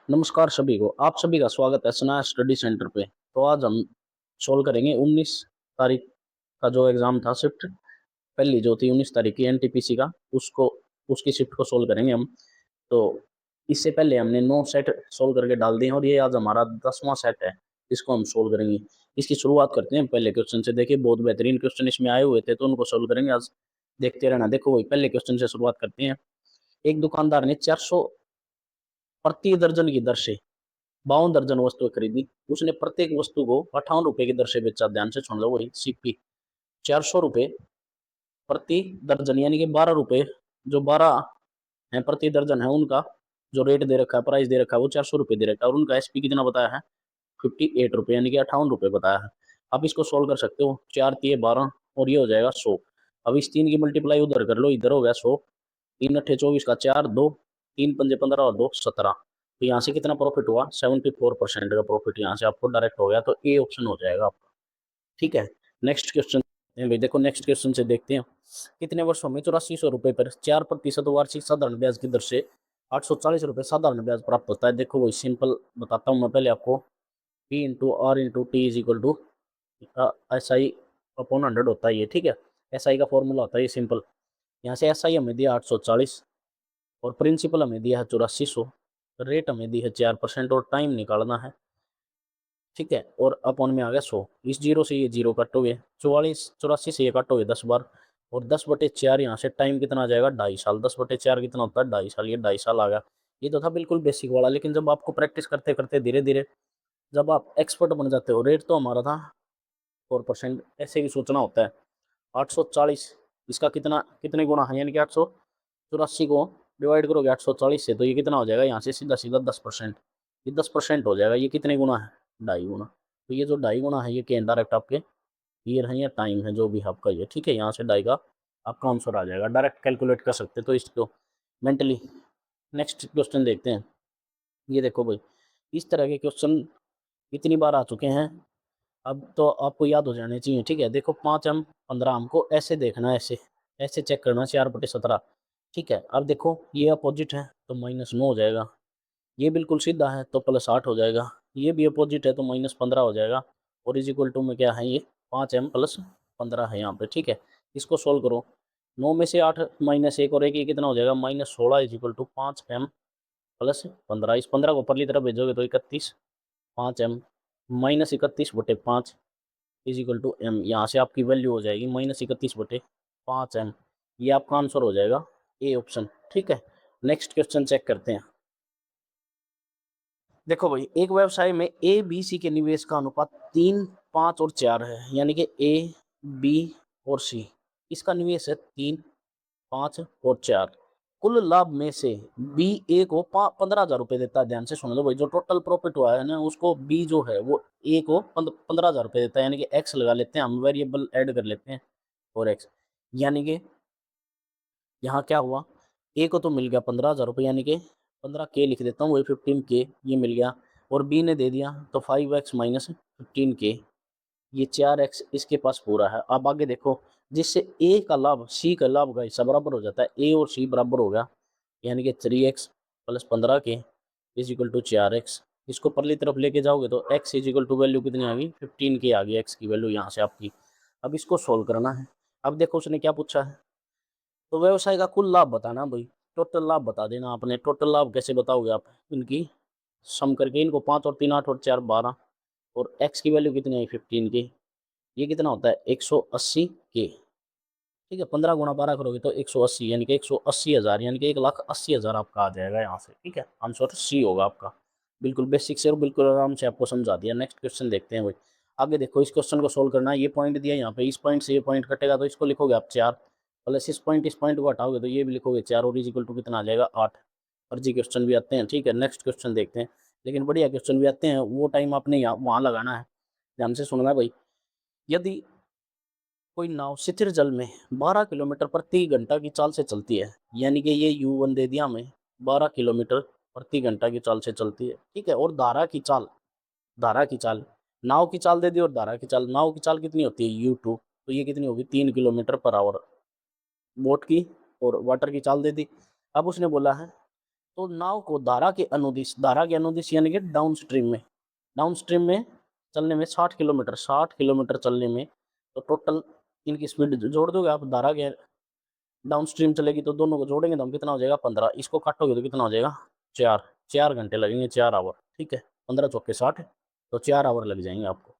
नमस्कार सभी को, आप सभी का स्वागत है सनाया स्टडी सेंटर पे। तो आज हम सोल्व करेंगे 19 तारीख का जो एग्जाम था, शिफ्ट पहली जो थी 19 तारीख की एनटीपीसी का, उसको उसकी शिफ्ट को सोल्व करेंगे हम। तो इससे पहले हमने 9 सेट सोल्व करके डाल दिए हैं और ये आज हमारा 10वां सेट है, इसको हम सोल्व करेंगे। इसकी शुरुआत करते हैं पहले क्वेश्चन से। देखिए बहुत बेहतरीन क्वेश्चन इसमें आए हुए थे, तो उनको सोल्व करेंगे आज। देखते रहना। देखो वही पहले क्वेश्चन से शुरुआत करते हैं। एक दुकानदार ने 400 प्रति दर्जन की दर से 52 दर्जन वस्तुएं खरीदी। उसने प्रत्येक वस्तु को 58 रुपए की दर से बेचा। ध्यान से सुन लो, वही सीपी 400 रुपए प्रति दर्जन, यानी कि 12 रुपए, जो 12 है प्रति दर्जन है, उनका जो रेट दे रखा है, प्राइस दे रखा है, वो 400 रुपए दे रखा है। और उनका एसपी कितना बताया है? 58 रुपए, यानी कि 58 रुपए बताया है। आप इसको सोल्व कर सकते हो। 4×3 = 12 और ये हो जाएगा 100। अब इस 3 की मल्टीप्लाई उधर कर लो, इधर हो गया 100। 3×8 = 24 का 4, 2, 3×5 = 15 और 2 17। तो यहाँ से कितना प्रॉफिट हुआ? 74% का प्रॉफिट यहाँ से आपको डायरेक्ट हो गया। तो ए ऑप्शन हो जाएगा आपका। ठीक है। नेक्स्ट क्वेश्चन भाई, देखो नेक्स्ट क्वेश्चन से देखते हैं। कितने वर्षों में 8400 रुपए पर 4% वार्षिक साधारण ब्याज की दर से 840 रुपए साधारण ब्याज प्राप्त होता है? देखो वही सिंपल बताता हूँ मैं पहले आपको। P/R/T SI/100 होता है ये। ठीक है। SI का फॉर्मूला होता है ये सिंपल। यहाँ से SI हमें दिया 840 और प्रिंसिपल हमें दिया है 8400। रेट हमें दी है 4% और टाइम निकालना है। ठीक है। और अपॉन में आ गया 100। इस जीरो से ये जीरो कट हो गए, 84 से ये कट हो गए 10 बार। और 10/4 यहाँ से टाइम कितना आ जाएगा? 2.5 साल। 10/4 कितना होता है? 2.5 साल। ये 2.5 साल आ गया। ये तो था बिल्कुल बेसिक वाला, लेकिन जब आपको प्रैक्टिस करते करते धीरे धीरे जब आप एक्सपर्ट बन जाते हो, रेट तो हमारा था 4%, ऐसे भी सोचना होता है। 840 इसका कितना कितने गुना है? यानी कि 884 को डिवाइड करोगे 840 से, तो ये कितना हो जाएगा? यहाँ से सीधा सीधा 10%। ये 10% हो जाएगा। ये कितने गुना है? 2.5 गुना। तो ये जो 2.5 गुना है, ये क्या डायरेक्ट आपके ईयर है या टाइम है, जो भी आपका ये। ठीक है। यहाँ से 2.5 का आपका आंसर आ जाएगा। डायरेक्ट कैलकुलेट कर सकते हैं तो इसको मेंटली। नेक्स्ट क्वेश्चन देखते हैं। ये देखो भाई, इस तरह के क्वेश्चन इतनी बार आ चुके हैं, अब तो आपको याद हो जाने चाहिए। ठीक है। देखो 5m 15 को ऐसे देखना है, ऐसे ऐसे चेक करना, 4/17। ठीक है। अब देखो ये अपोजिट है तो -9 हो जाएगा। ये बिल्कुल सीधा है तो +8 हो जाएगा। ये भी अपोजिट है तो -15 हो जाएगा। और इज इक्वल टू में क्या है? ये 5m + 15 है यहाँ पे। ठीक है। इसको सोल्व करो। 9 में से 8 -1 और 1, ये कितना हो जाएगा? -16 इज इक्वल टू 5m + 15। इस 15 को परली तरफ भेजोगे तो 31। 5m -31/5 is equal to m। यहाँ से आपकी वैल्यू हो जाएगी -31/5m। ये आपका आंसर हो जाएगा ए ऑप्शन। ठीक है। नेक्स्ट क्वेश्चन चेक करते हैं। देखो भाई, एक व्यवसाय में ए बी सी के निवेश का अनुपात 3, 5 और 4 है, यानी कि ए बी और सी, इसका निवेश है 3, 5 और 4। कुल लाभ में से बी ए को 15,000 रुपये देता है। ध्यान से सुन लो भाई, जो टोटल प्रॉफिट हुआ है ना, उसको बी जो है वो ए को 15,000 रुपये देता है, यानी कि एक्स लगा लेते हैं हम, वेरिएबल ऐड कर लेते हैं और एक्स। यानी कि यहाँ क्या हुआ? ए को तो मिल गया 15,000 रुपये, यानी कि 15K लिख देता हूँ, वही 15K ये मिल गया। और बी ने दे दिया तो 5x - 15K, ये 4x इसके पास पूरा है। अब आगे देखो, जिससे ए का लाभ सी का लाभ का हिस्सा बराबर हो जाता है। ए और सी बराबर हो गया, यानी कि 3x + 15K is equal to 4x। इसको परली तरफ लेके जाओगे तो x is equal to value कितनी आ गई? 15K आ गई एक्स की वैल्यू यहाँ से आपकी। अब इसको सोल्व करना है। अब देखो उसने क्या पूछा है, तो व्यवसाय का कुल लाभ बताना भाई। टोटल लाभ बता देना आपने। टोटल लाभ कैसे बताओगे आप? इनकी सम करके, इनको 5 और 3 8 और 4 12, और x की वैल्यू कितनी आई? 15K। ये कितना होता है? 180K। ठीक है। 15 × 12 करोगे तो 180, यानी कि 180,000, यानी कि 1,80,000 आपका आ जाएगा यहाँ से। ठीक है। आंसर सी होगा आपका। बिल्कुल बेसिक से और बिल्कुल आराम से आपको समझा दिया। नेक्स्ट क्वेश्चन देखते हैं भाई। आगे देखो, इस क्वेश्चन को सोल्व करना है। ये पॉइंट दिया यहाँ पे, इस पॉइंट से ये पॉइंट कटेगा तो इसको लिखोगे आप 4, प्लस इस पॉइंट को हटाओगे तो ये भी लिखोगे 4, और इज इक्वल टू कितना आ जाएगा? 8। फर्जी क्वेश्चन भी आते हैं। ठीक है। नेक्स्ट क्वेश्चन देखते हैं। लेकिन बढ़िया क्वेश्चन भी आते हैं, वो टाइम आपने यहाँ वहाँ लगाना है। ध्यान से सुनना भाई। यदि कोई नाव स्थिर जल में 12 किलोमीटर प्रति घंटा की चाल से चलती है, यानी कि ये U1 दे दिया हमें, 12 किलोमीटर प्रति घंटा की चाल से चलती है। ठीक है। और धारा की चाल, नाव की चाल दे दी और धारा की चाल। नाव की चाल कितनी होती है? U2, तो ये कितनी होगी? 3 किलोमीटर पर आवर। बोट की और वाटर की चाल दे दी। अब उसने बोला है, तो नाव को धारा के अनुदिश यानी कि डाउन स्ट्रीम में चलने में 60 किलोमीटर चलने में, तो टोटल इनकी स्पीड जोड़ दोगे आप, धारा के डाउन स्ट्रीम चलेगी तो दोनों को जोड़ेंगे तो हम कितना हो जाएगा 15, इसको काटोगे तो कितना हो जाएगा 4 घंटे लगेंगे, 4 आवर। ठीक है, 15 चौके 60, तो 4 आवर लग जाएंगे आपको।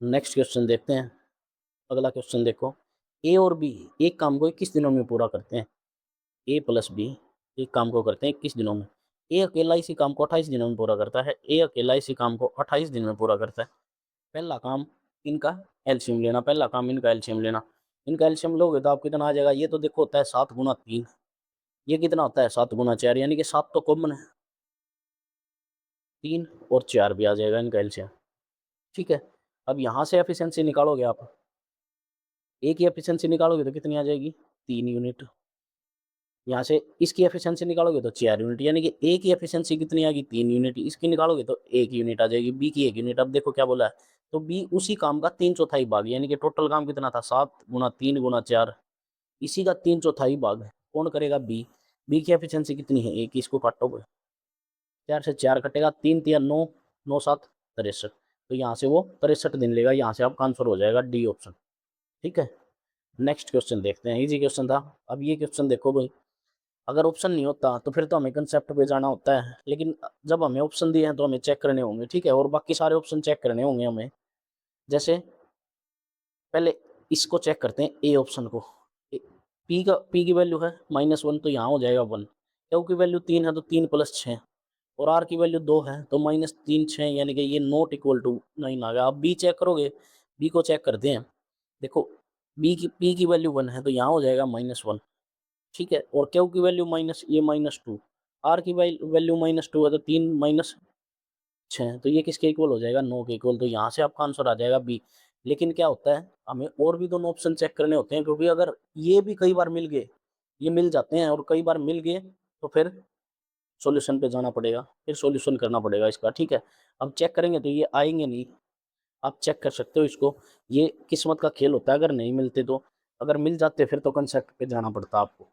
नेक्स्ट क्वेश्चन देखते हैं। अगला क्वेश्चन देखो, ए और बी एक काम को 21 दिनों में पूरा करते हैं। ए प्लस बी एक काम को करते हैं 21 दिनों में। ए अकेला इसी काम को 28 दिनों में पूरा करता है। ए अकेला इसी काम को 28 दिन में पूरा करता है। पहला काम इनका एलसीएम लेना, पहला काम इनका एलसीएम लेना। इनका एलसीएम लोगे तो आप कितना आ जाएगा, ये तो देखो होता है 7 गुना 3, ये कितना होता है 7 गुना 4, यानी कि 7 तो कॉमन है, 3 और 4 भी आ जाएगा इनका एलसीएम। ठीक है, अब यहाँ से एफिशिएंसी निकालोगे आप, ए की एफिशिएंसी निकालोगे तो कितनी आ जाएगी 3 यूनिट। यहाँ से इसकी एफिशिएंसी निकालोगे तो 4 यूनिट, यानी कि ए की एफिशिएंसी कितनी आ गई 3 यूनिट, इसकी निकालोगे तो 1 यूनिट आ जाएगी, बी की 1 यूनिट। अब देखो क्या बोला है, तो बी उसी काम का 3/4 भाग, यानी कि टोटल काम कितना था 7 गुना 3 गुना 4, इसी का 3/4 भाग है कौन करेगा, बी। बी की एफिशिएंसी कितनी है, एक, इसको काटोगे 4 से 4 कटेगा, 3 तिया 9, 9 7 63, तो यहाँ से वो 63 दिन लेगा, यहाँ से आपका आंसर हो जाएगा डी ऑप्शन। ठीक है, नेक्स्ट क्वेश्चन देखते हैं, इजी क्वेश्चन था। अब ये क्वेश्चन देखो भाई, अगर ऑप्शन नहीं होता तो फिर तो हमें कंसेप्ट पे जाना होता है, लेकिन जब हमें ऑप्शन दिए हैं तो हमें चेक करने होंगे। ठीक है, और बाकी सारे ऑप्शन चेक करने होंगे हमें। जैसे पहले इसको चेक करते हैं, ए ऑप्शन को। पी की वैल्यू है -1, तो यहाँ हो जाएगा 1। क्यू की वैल्यू 3 है तो 3 + 6, और आर की वैल्यू 2 है तो -3 6, यानी कि ये नॉट इक्वल टू 9 आ गया। आप बी चेक करोगे, बी को चेक करते हैं। देखो पी की वैल्यू 1 है तो यहाँ हो जाएगा -1। ठीक है, और क्यू की वैल्यू -2, आर की वैल्यू -2 है तो 3 -6, तो ये किसके इक्वल हो जाएगा 9 के इक्वल, तो यहाँ से आपका आंसर आ जाएगा बी। लेकिन क्या होता है, हमें और भी दोनों ऑप्शन चेक करने होते हैं, क्योंकि अगर ये भी कई बार मिल गए, ये मिल जाते हैं और कई बार मिल गए, तो फिर सॉल्यूशन पे जाना पड़ेगा, फिर सॉल्यूशन करना पड़ेगा इसका। ठीक है, अब चेक करेंगे तो ये आएंगे नहीं, आप चेक कर सकते हो इसको, ये किस्मत का खेल होता है, अगर नहीं मिलते तो, अगर मिल जाते फिर तो कंसेप्ट पे जाना पड़ता आपको।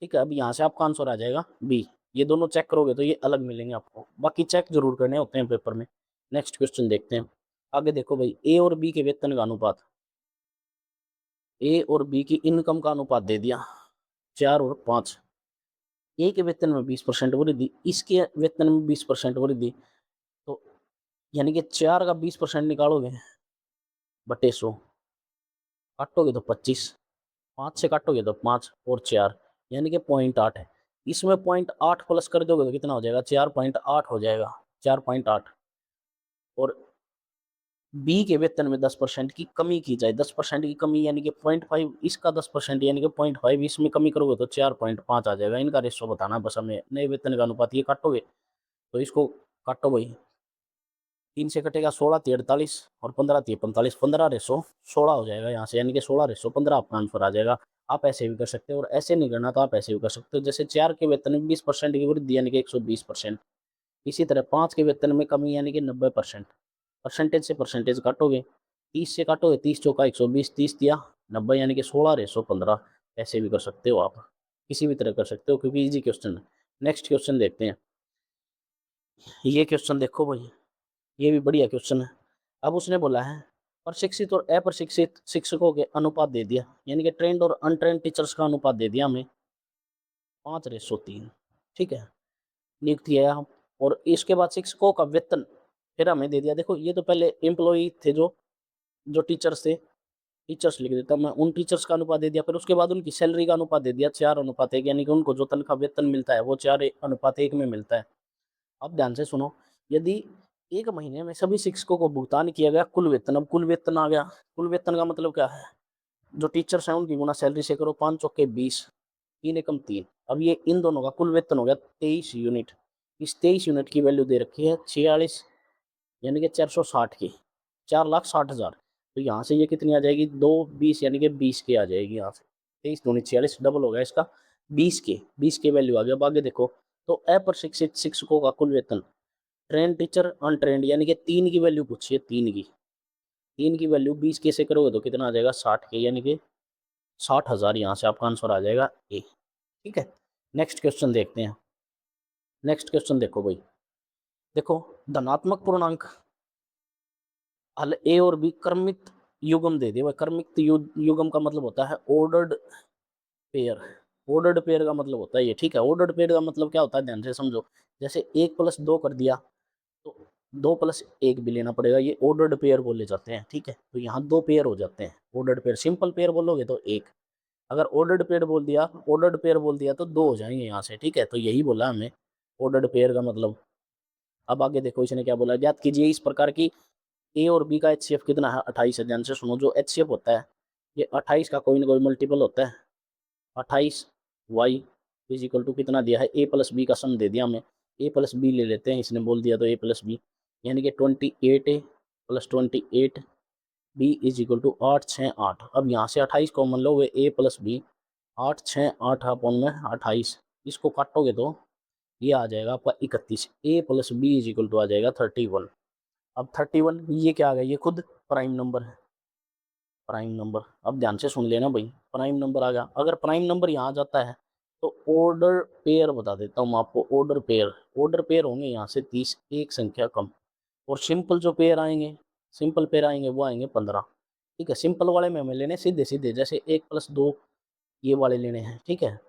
ठीक है, अब यहाँ से आपका आंसर आ जाएगा बी। ये दोनों चेक करोगे तो ये अलग मिलेंगे आपको, बाकी चेक जरूर करने होते हैं पेपर में। नेक्स्ट क्वेश्चन देखते हैं। आगे देखो भाई, ए और बी के वेतन का अनुपात, ए और बी की इनकम का अनुपात दे दिया 4 और 5। ए के वेतन में 20% वृद्धि, इसके वेतन में 20% वृद्धि, तो यानी कि 4 का 20% निकालोगे बटे 100, काटोगे तो 25, 5 से काटोगे तो 5 और 4, यानी कि 0.8 है। इसमें 0.8 प्लस कर दोगे तो कितना हो जाएगा 4.8 हो जाएगा, 4.8। और बी के वेतन में 10% की कमी की जाए, 10% की कमी यानी कि 0.5, इसका 10% यानी कि 0.5, इसमें कमी करोगे तो 4.5 आ जाएगा। इनका रेशो बताना बस हमें, नए वेतन का अनुपात। ये काटोगे तो इसको काटो भाई, 3 से कटेगा 16 × 48 और 15 × 45, 15/16 हो जाएगा यहाँ से, यानी कि 16/15 आपका आंसर आ जाएगा। आप ऐसे भी कर सकते हो, और ऐसे नहीं करना तो आप ऐसे भी कर सकते हो। जैसे 4 के वेतन में 20% की वृद्धि यानी कि 120%, इसी तरह 5 के वेतन में कमी यानी कि 90%। परसेंटेज से परसेंटेज काटोगे, 30 से काटोगे, 30 चौका 120, 30 दिया 90, यानी कि 16/15। ऐसे भी कर सकते हो आप, किसी भी तरह कर सकते हो, क्योंकि इजी क्वेश्चन है। नेक्स्ट क्वेश्चन देखते हैं। ये क्वेश्चन देखो भाई, ये भी बढ़िया क्वेश्चन है। अब उसने बोला है प्रशिक्षित और अप्रशिक्षित शिक्षकों के अनुपात दे दिया, यानी कि ट्रेंड और अनट्रेंड टीचर्स का अनुपात दे दिया हमें 5/3। ठीक है, नियुक्ति है। और इसके बाद शिक्षकों का वेतन फिर हमें दे दिया। देखो ये तो पहले एम्प्लॉई थे, जो जो टीचर्स थे, टीचर्स लिख देता मैं, उन टीचर्स का अनुपात दे दिया। फिर उसके बाद उनकी सैलरी का अनुपात दे दिया 4:1, यानी कि उनको जो तनख्वाह वेतन मिलता है वो 4:1 में मिलता है। अब ध्यान से सुनो, यदि 1 महीने में सभी शिक्षकों को भुगतान किया गया कुल वेतन, अब कुल वेतन आ गया। कुल वेतन का मतलब क्या है, जो टीचर्स हैं उनकी गुना सैलरी से करो, 5 चौके 20, 3 एकम 3। अब ये इन दोनों का कुल वेतन हो गया 23 यूनिट। इस 23 यूनिट की वैल्यू दे रखी है 46, यानी कि 460 की, 4,60,000। तो यहाँ से ये कितनी आ जाएगी 2 20, यानी कि 20 की आ जाएगी। यहाँ से 23 दूनी 46, डबल हो गया इसका 20 के वैल्यू आ गया। अब आगे देखो, तो अप्रशिक्षित शिक्षकों का कुल वेतन, ट्रेंड टीचर अनट्रेंड, यानी कि 3 की वैल्यू पूछिए, 3 की वैल्यू 20 के से करोगे तो कितना आ जाएगा 60 के, यानी कि 60,000। यहाँ से आपका आंसर आ जाएगा ए। ठीक है, नेक्स्ट क्वेश्चन देखते हैं। नेक्स्ट क्वेश्चन देखो भाई, देखो धनात्मक पूर्णांक हल ए और बी क्रमित युग्म दे दिए भाई। क्रमित युग्म का मतलब होता है ऑर्डर्ड पेयर। ऑर्डर्ड पेयर का मतलब होता है ये, ठीक है। ऑर्डर्ड पेयर का मतलब क्या होता है, ध्यान से समझो। जैसे 1+2 कर दिया तो 2+1 भी लेना पड़ेगा, ये ऑर्डर्ड पेयर बोले जाते हैं, ठीक है। तो यहाँ 2 पेयर हो जाते हैं ऑर्डर्ड पेयर। सिंपल पेयर बोलोगे तो 1, अगर ऑर्डर्ड पेयर बोल दिया तो 2 हो जाएंगे यहाँ से, ठीक है। तो यही बोला हमें ऑर्डर्ड पेयर का मतलब। अब आगे देखो इसने क्या बोला, ज्ञात कीजिए इस प्रकार की ए और बी का एचसीएफ कितना है, 28 है। ध्यान से सुनो, जो एचसीएफ होता है ये 28 का कोई ना कोई मल्टीपल होता है। 28 वाई इज इक्वल टू कितना दिया है, ए प्लस बी का सम दे दिया हमें। ए प्लस बी ले लेते हैं, इसने बोल दिया तो ए प्लस बी, यानी कि 28 A plus 28 B is equal to 8 6 8। अब यहाँ से 28 कॉमन लो, वे ए प्लस बी, 8 6 8 अपॉन में 28, इसको काटोगे तो ये आ जाएगा आपका 31। A plus B is equal to आ जाएगा 31। अब 31 ये क्या आ गया, ये खुद प्राइम नंबर है। प्राइम नंबर, अब ध्यान से सुन लेना भाई, प्राइम नंबर आ गया। अगर प्राइम नंबर यहाँ जाता है तो ऑर्डर पेयर बता देता हूँ मैं आपको। ऑर्डर पेयर होंगे यहाँ से 30, एक संख्या कम। और सिंपल जो पेयर आएंगे, सिंपल पेयर आएंगे वो आएंगे 15, ठीक है। सिंपल वाले में हमें लेने सीधे सीधे, जैसे 1+2 ये वाले लेने हैं, ठीक है।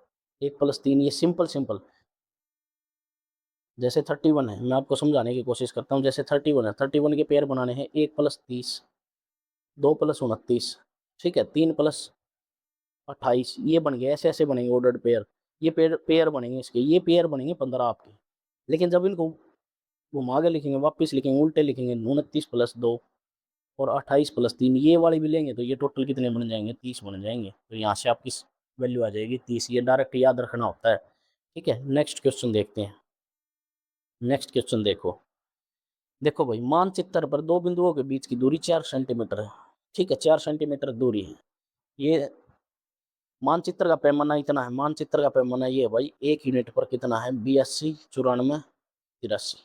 1+3 ये सिंपल सिंपल। जैसे 31 है, मैं आपको समझाने की कोशिश करता हूँ। जैसे 31 है, 31 के पेयर बनाने हैं 1+30, 2+29, ठीक है, 3+28, ये बन गया। ऐसे ऐसे बनेंगे ऑर्डर्ड पेयर। ये पेयर बनेंगे इसके, ये पेयर बनेंगे 15 आपके। लेकिन जब इनको घुमा के लिखेंगे, वापस लिखेंगे, उल्टे लिखेंगे, 29+2 और 28+3 ये वाले भी लेंगे तो ये टोटल कितने बन जाएंगे, 30 बन जाएंगे। तो यहाँ से आपकी वैल्यू आ जाएगी 30। ये डायरेक्ट याद रखना होता है, ठीक है। नेक्स्ट क्वेश्चन देखते हैं। नेक्स्ट क्वेश्चन देखो, देखो भाई मानचित्र पर दो बिंदुओं के बीच की दूरी 4 सेंटीमीटर है, ठीक है। 4 सेंटीमीटर दूरी है। ये मानचित्र का पैमाना इतना है, मानचित्र का पैमाना ये है भाई, 1 यूनिट पर कितना है, 82 94 83,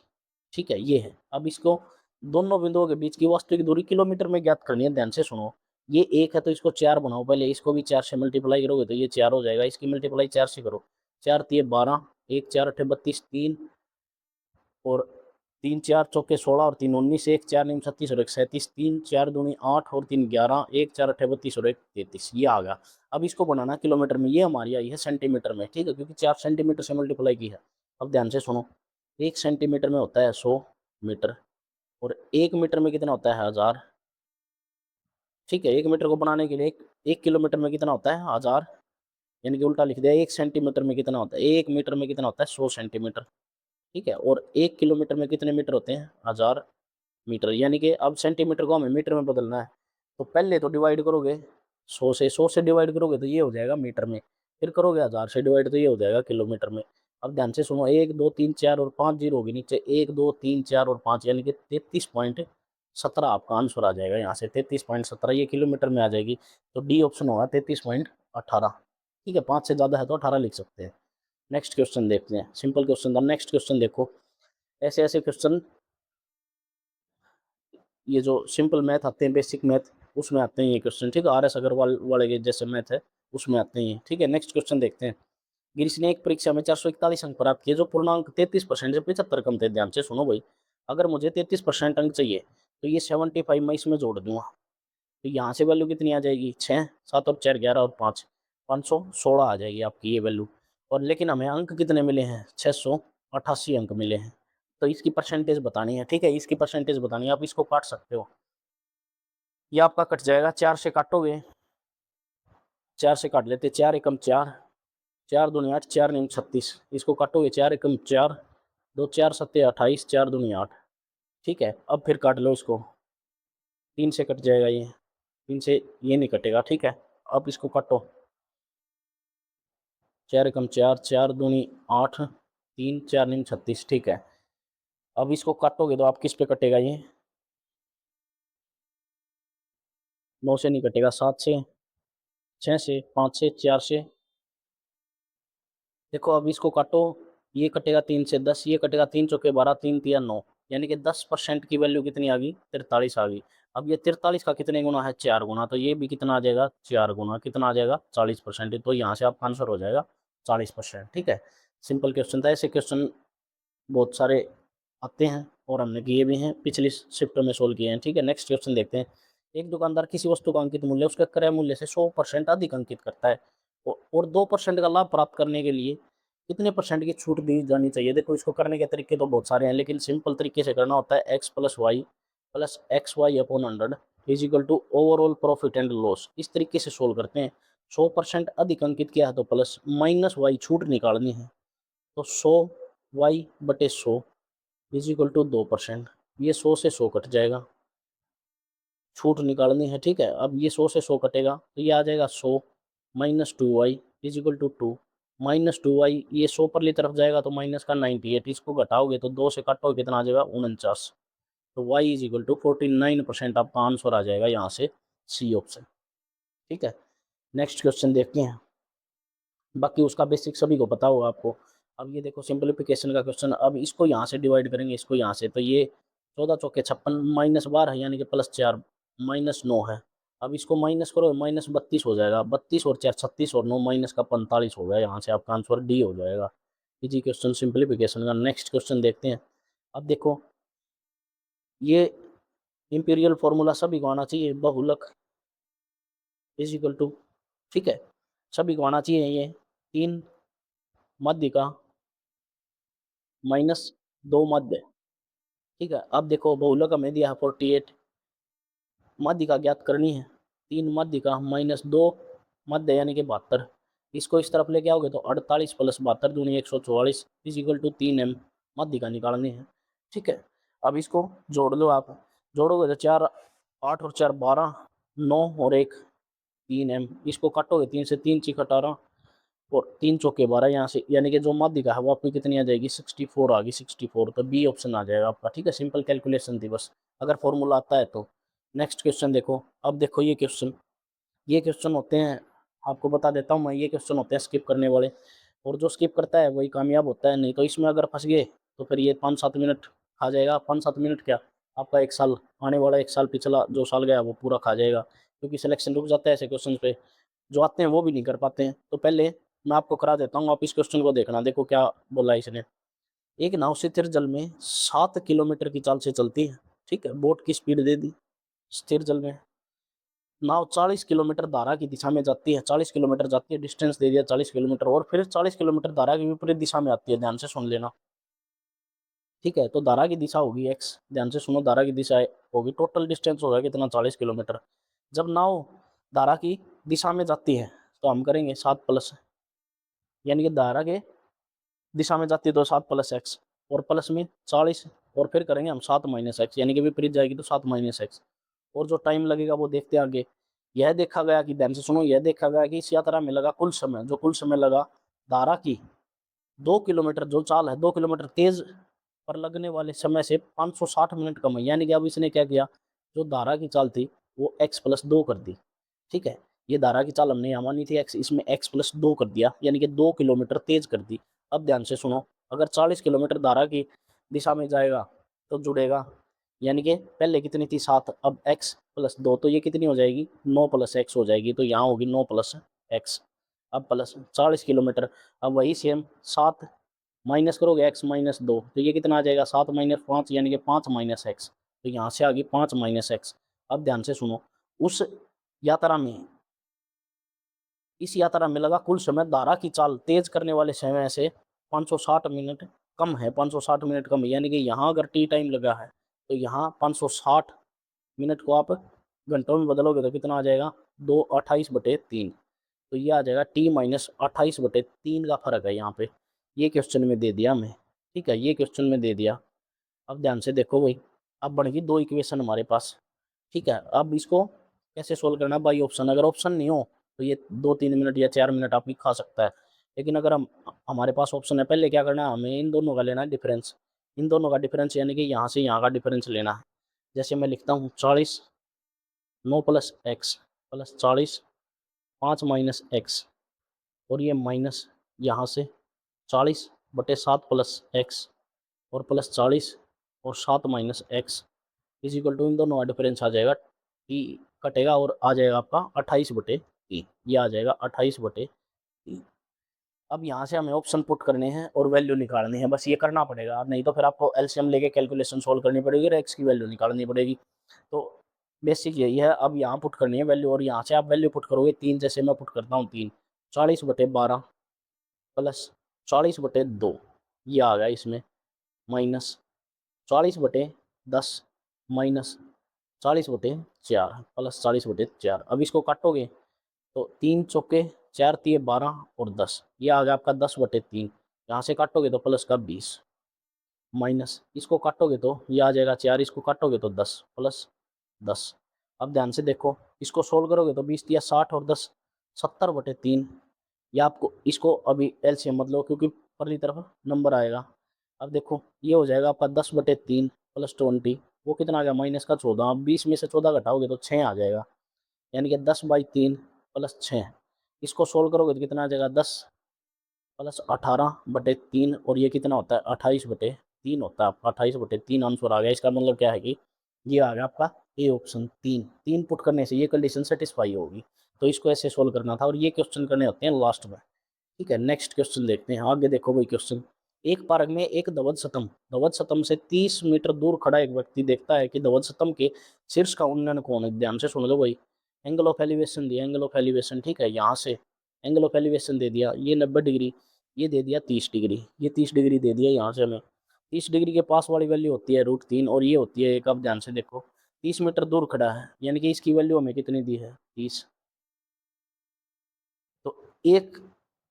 ठीक है, ये है। अब इसको दोनों बिंदुओं के बीच की वास्तविक दूरी किलोमीटर में ज्ञात करनी है। ध्यान से सुनो, ये 1 है तो इसको 4 बनाओ पहले, इसको भी 4 से मल्टीप्लाई करोगे तो ये 4 हो जाएगा। इसकी मल्टीप्लाई 4 से करो, 4 तिये 12, 1 4 8 32, 3 और 3 4 चौके 16 और 3 19, 1 4 9 36 और 1 37, 3 4 दूनी 8 और 3 11, 1 4 8 32 और 1 33, ये आ गया। अब इसको बनाना किलोमीटर में, ये हमारी आई है सेंटीमीटर में, ठीक है, क्योंकि 4 सेंटीमीटर से मल्टीप्लाई की है। अब ध्यान से सुनो, 1 सेंटीमीटर में होता है 100 मीटर और 1 मीटर में कितना होता है 1000, ठीक है। 1 मीटर को बनाने के लिए 1 किलोमीटर में कितना होता है 1000, यानी कि उल्टा लिख दिया। 1 सेंटीमीटर में कितना होता है, 1 मीटर में कितना होता है 100 सेंटीमीटर, ठीक है। और 1 किलोमीटर में कितने मीटर होते हैं 1000 मीटर, यानी कि अब सेंटीमीटर को हमें मीटर में बदलना है। तो पहले तो डिवाइड करोगे 100 से, 100 से डिवाइड करोगे तो ये हो जाएगा मीटर में, फिर करोगे 1000 से डिवाइड तो ये हो जाएगा किलोमीटर में। अब ध्यान से सुनो, 1 2 3 4 और 5 जीरो होगी नीचे, 1 2 3 4 और 5, यानी कि 33.17 आपका आंसर आ जाएगा। यहाँ से 33.17 ये किलोमीटर में आ जाएगी। तो डी ऑप्शन होगा 33.18, ठीक है। 5 से ज़्यादा है तो 18 लिख सकते हैं। नेक्स्ट क्वेश्चन देखते हैं, सिंपल क्वेश्चन था। नेक्स्ट क्वेश्चन देखो, ऐसे ऐसे क्वेश्चन, ये जो सिंपल मैथ आते हैं, बेसिक मैथ, उसमें आते हैं ये क्वेश्चन, ठीक है। RS अग्रवाल वाले के जैसे मैथ है उसमें आते हैं, ठीक है। नेक्स्ट क्वेश्चन देखते हैं। गिरीश ने एक परीक्षा में 441 अंक प्राप्त किए जो पूर्णांक 33% से 75 कम थे। ध्यान से सुनो भाई, अगर मुझे 33% अंक चाहिए तो ये 75 मैं इसमें जोड़ दूंगा, तो यहाँ से वैल्यू कितनी आ जाएगी, 6 7 और 4 11 और 5 516 आ जाएगी आपकी ये वैल्यू। और लेकिन हमें अंक कितने मिले हैं, 688 अंक मिले हैं। तो इसकी परसेंटेज बतानी है, ठीक है, इसकी परसेंटेज बतानी है। आप इसको काट सकते हो, ये आपका कट जाएगा, 4 से काटोगे, 4 से काट लेते, 4 एकम 4, 4 दूनी 8, 4 9 36, इसको काटोगे 4 एकम 4, 2 4 7 28, 4 दूनी 8, ठीक है। अब फिर काट लो इसको, 3 से कट जाएगा ये, 3 से ये नहीं कटेगा, ठीक है। अब इसको काटो, 4 एकम 4, 4 दूनी 8, 3 4 9 36, ठीक है। अब इसको काटोगे तो आप किस पे कटेगा ये, 9 से नहीं कटेगा, 7 से, 6 से, 5 से, 4 से। देखो अब इसको काटो, ये कटेगा 3 से 10, ये कटेगा 3 चौके 12, 3 तिया 9, यानी कि 10% की वैल्यू कितनी आ गई, 43 आ गई। अब ये 43 का कितने गुना है, 4 गुना, तो ये भी कितना आ जाएगा 4 गुना, कितना आ जाएगा 40%। तो यहाँ से आपका आंसर हो जाएगा 40%, ठीक है। सिंपल क्वेश्चन था। ऐसे क्वेश्चन बहुत सारे आते हैं और हमने किए भी हैं, पिछली शिफ्ट में सोल्व किए हैं। ठीक है, नेक्स्ट क्वेश्चन देखते हैं। एक दुकानदार किसी वस्तु का अंकित मूल्य उसके क्रय मूल्य से 100% अधिक अंकित करता है और 2% का लाभ प्राप्त करने के लिए कितने परसेंट की छूट दी जानी चाहिए। देखो, इसको करने के तरीके तो बहुत सारे हैं, लेकिन सिंपल तरीके से करना होता है x plus Y plus x y upon 100 is equal to overall profit and loss. इस तरीके से सोल्व करते हैं। 100% अधिक अंकित किया है तो प्लस माइनस वाई छूट निकालनी है, तो 100 वाई बटे 100 इज इक्वल टू 2%। ये 100 से 100 कट जाएगा, छूट निकालनी है। ठीक है, अब ये 100 से 100 कटेगा तो ये आ जाएगा 100 minus 2y is equal to 2 minus 2y, ये 100 परली तरफ जाएगा तो माइनस का 98, इसको घटाओगे तो 2 से काटोगे कितना आ जाएगा 49, तो y इज इक्वल टू 49% आपका आंसर आ जाएगा यहाँ से सी ऑप्शन। ठीक है, नेक्स्ट क्वेश्चन देखते हैं। बाकी उसका बेसिक सभी को पता होगा आपको। अब ये देखो सिंप्लीफिकेशन का क्वेश्चन, अब इसको यहाँ से डिवाइड करेंगे, इसको यहाँ से, तो ये 14 चौके 56 माइनस 12 है यानी कि प्लस 4 माइनस 9 है। अब इसको माइनस करो, माइनस 32 हो जाएगा, 32 और 4 36 और 9 माइनस का 45 हो गया, यहाँ से आपका आंसर डी हो जाएगा। इजी क्वेश्चन सिंप्लीफिकेशन का। नेक्स्ट क्वेश्चन देखते हैं। अब देखो, ये इंपीरियल फॉर्मूला सभी को आना चाहिए, बहुलक इज इक्वल टू, ठीक है, सभी को आना चाहिए ये 3 मध्य का माइनस 2 मध्य। ठीक है, अब देखो बहुलक हमें दिया है 48, मध्य का ज्ञात करनी है, 3 मध्य का माइनस 2 मध्य यानी कि 72। इसको इस तरफ लेके आओगे तो 48 प्लस 72 दूनी 144 इज इक्वल टू 3m मध्य का निकालनी है। ठीक है, अब इसको जोड़ लो, आप जोड़ोगे तो 4 8 और 4 12 9 और 1 3m, इसको काटोगे 3 से 3 6 18 और 3 चौके 12 यहाँ से, यानी कि जो माध्यिका है वो आपकी कितनी आ जाएगी 64 आ गई 64, तो बी ऑप्शन आ जाएगा आपका। ठीक है, सिंपल कैलकुलेशन थी बस, अगर फॉर्मूला आता है तो। नेक्स्ट क्वेश्चन देखो। अब देखो ये क्वेश्चन होते हैं, आपको बता देता हूँ मैं, ये क्वेश्चन होते हैं स्किप करने वाले, और जो स्किप करता है वही कामयाब होता है, नहीं तो इसमें अगर फंस गए तो फिर ये 5-7 मिनट खा जाएगा। 5-7 मिनट क्या, आपका 1 साल, आने वाला 1 साल, पिछला जो साल गया वो पूरा खा जाएगा, क्योंकि सिलेक्शन रुक जाता है ऐसे क्वेश्चन पे, जो आते हैं वो भी नहीं कर पाते हैं। तो पहले मैं आपको करा देता हूँ, आप इस क्वेश्चन को देखना। देखो क्या बोला इसने, एक नाव स्थिर जल में 7 किलोमीटर की चाल से चलती है। ठीक है, बोट की स्पीड दे दी, स्थिर जल में नाव 40 किलोमीटर धारा की दिशा में जाती है, 40 किलोमीटर जाती है, डिस्टेंस दे दिया 40 किलोमीटर, और फिर 40 किलोमीटर धारा की विपरीत दिशा में आती है। ध्यान से सुन लेना। ठीक है, तो धारा की दिशा होगी एक्स, ध्यान से सुनो, धारा की दिशा होगी, टोटल डिस्टेंस होगा कितना 40 किलोमीटर। जब नाव धारा की दिशा में जाती है तो हम करेंगे 7 प्लस, यानी कि धारा के दिशा में जाती है तो 7 प्लस एक्स, और प्लस में 40, और फिर करेंगे हम 7 माइनस एक्स, यानी कि विपरीत जाएगी तो 7 माइनस एक्स, और जो टाइम लगेगा वो देखते हैं आगे। यह देखा गया कि, ध्यान से सुनो, यह देखा गया कि इस यात्रा में लगा कुल समय, जो कुल समय लगा धारा की 2 किलोमीटर जो चाल है 2 किलोमीटर तेज पर लगने वाले समय से 560 मिनट कम है। यानी कि अब इसने क्या किया, जो धारा की चाल थी वो x प्लस 2 कर दी। ठीक है, ये धारा की चाल हमने यहाँ मानी थी x, इसमें x प्लस 2 कर दिया, यानी कि 2 किलोमीटर तेज कर दी। अब ध्यान से सुनो, अगर 40 किलोमीटर धारा की दिशा में जाएगा तो जुड़ेगा, यानी कि पहले कितनी थी 7, अब x प्लस 2, तो ये कितनी हो जाएगी 9 प्लस x हो जाएगी, तो यहाँ होगी 9 प्लस x। अब प्लस 40 किलोमीटर, अब वही सेम 7 माइनस करोगे x माइनस 2, तो ये कितना आ जाएगा 7 माइनस 5 यानी कि 5 माइनस एक्स, तो यहाँ से आ गई 5 माइनस एक्स। अब ध्यान से सुनो, उस यात्रा में इस यात्रा में लगा कुल समय धारा की चाल तेज करने वाले समय से 560 मिनट कम है, 560 मिनट कम है, यानी कि यहाँ अगर टी टाइम लगा है तो यहाँ 560 मिनट को आप घंटों में बदलोगे तो कितना आ जाएगा 2/28/3, तो ये आ जाएगा टी माइनस 28/3 का फर्क है यहाँ पे। ये क्वेश्चन में दे दिया हमें। ठीक है, ये क्वेश्चन में दे दिया। अब ध्यान से देखो भाई, अब बन गई 2 इक्वेशन हमारे पास। ठीक है, अब इसको कैसे सोल्व करना है बाई ऑप्शन, अगर ऑप्शन नहीं हो तो ये 2-3 मिनट या 4 मिनट आप भी खा सकता है, लेकिन अगर हमारे पास ऑप्शन है, पहले क्या करना है, हमें इन दोनों का लेना है डिफरेंस, इन दोनों का डिफरेंस यानी कि यहाँ से यहाँ का डिफरेंस लेना है। जैसे मैं लिखता हूँ 40 9 plus x plus 40 5 minus x, और ये माइनस यहाँ से 40/7 प्लस एक्स और प्लस 40 और 7 minus X is equal to, इन दोनों का डिफरेंस आ जाएगा, टी कटेगा और आ जाएगा आपका 28/3, ये आ जाएगा 28/3। अब यहाँ से हमें ऑप्शन पुट करने हैं और वैल्यू निकालनी है, बस ये करना पड़ेगा, नहीं तो फिर आपको एलसीएम लेके कैलकुलेशन सोल्व करनी पड़ेगी और एक्स की वैल्यू निकालनी पड़ेगी। तो बेसिक यही है। अब यहाँ पुट करनी है वैल्यू और यहाँ से आप वैल्यू पुट करोगे 3, जैसे मैं पुट करता हूँ 3, 40/12 प्लस 40/2, ये आ गया इसमें, माइनस 40/10 माइनस 40/4 प्लस 40/4। अब इसको काटोगे तो 3 चौके 4 तिये 12 और 10, ये आ गया आपका 10/3। यहाँ से काटोगे तो प्लस का 20 माइनस इसको काटोगे तो ये आ जाएगा 4, इसको काटोगे तो 10 प्लस 10। अब ध्यान से देखो, इसको सोल्व करोगे तो 20 तिया 60 और 10 70/3। या आपको इसको अभी एलसीएम मतलब, क्योंकि परली तरफ नंबर आएगा। अब देखो ये हो जाएगा आपका 10/3 प्लस 20, वो कितना आ गया -14। अब 20 में से 14 घटाओगे तो 6 आ जाएगा, यानी कि 10/3 प्लस 6। इसको सोल्व करोगे तो कितना आ जाएगा 10 प्लस 18/3, और ये कितना होता है 28/3 होता है आपका, 28/3 आंसर आ गया। इसका मतलब क्या है कि ये आ गया आपका ए ऑप्शन 3 पुट करने से ये कंडीशन सेटिस्फाई होगी। तो इसको ऐसे सोल्व करना था और ये क्वेश्चन करने होते हैं लास्ट में। ठीक है, नेक्स्ट क्वेश्चन देखते हैं। आगे देखो भाई क्वेश्चन, एक पार्क में एक धवज सतम से 30 मीटर दूर खड़ा एक व्यक्ति देखता है कि धवज सतम के शीर्ष का उन्नयन कोण, ध्यान से सुन लो भाई, एंगल ऑफ एलिवेशन दिया, एंगल ऑफ एलिवेशन, ठीक है, यहाँ से एंगल ऑफ एलिवेशन दे दिया, ये 90 डिग्री, ये दे दिया 30 डिग्री, ये 30 डिग्री दे दिया। यहाँ से हमें 30 डिग्री के पास वाली वैल्यू होती है √3 और ये होती है एक। अब ध्यान से देखो 30 मीटर दूर खड़ा है, यानी कि इसकी वैल्यू हमें कितनी दी है 30। तो एक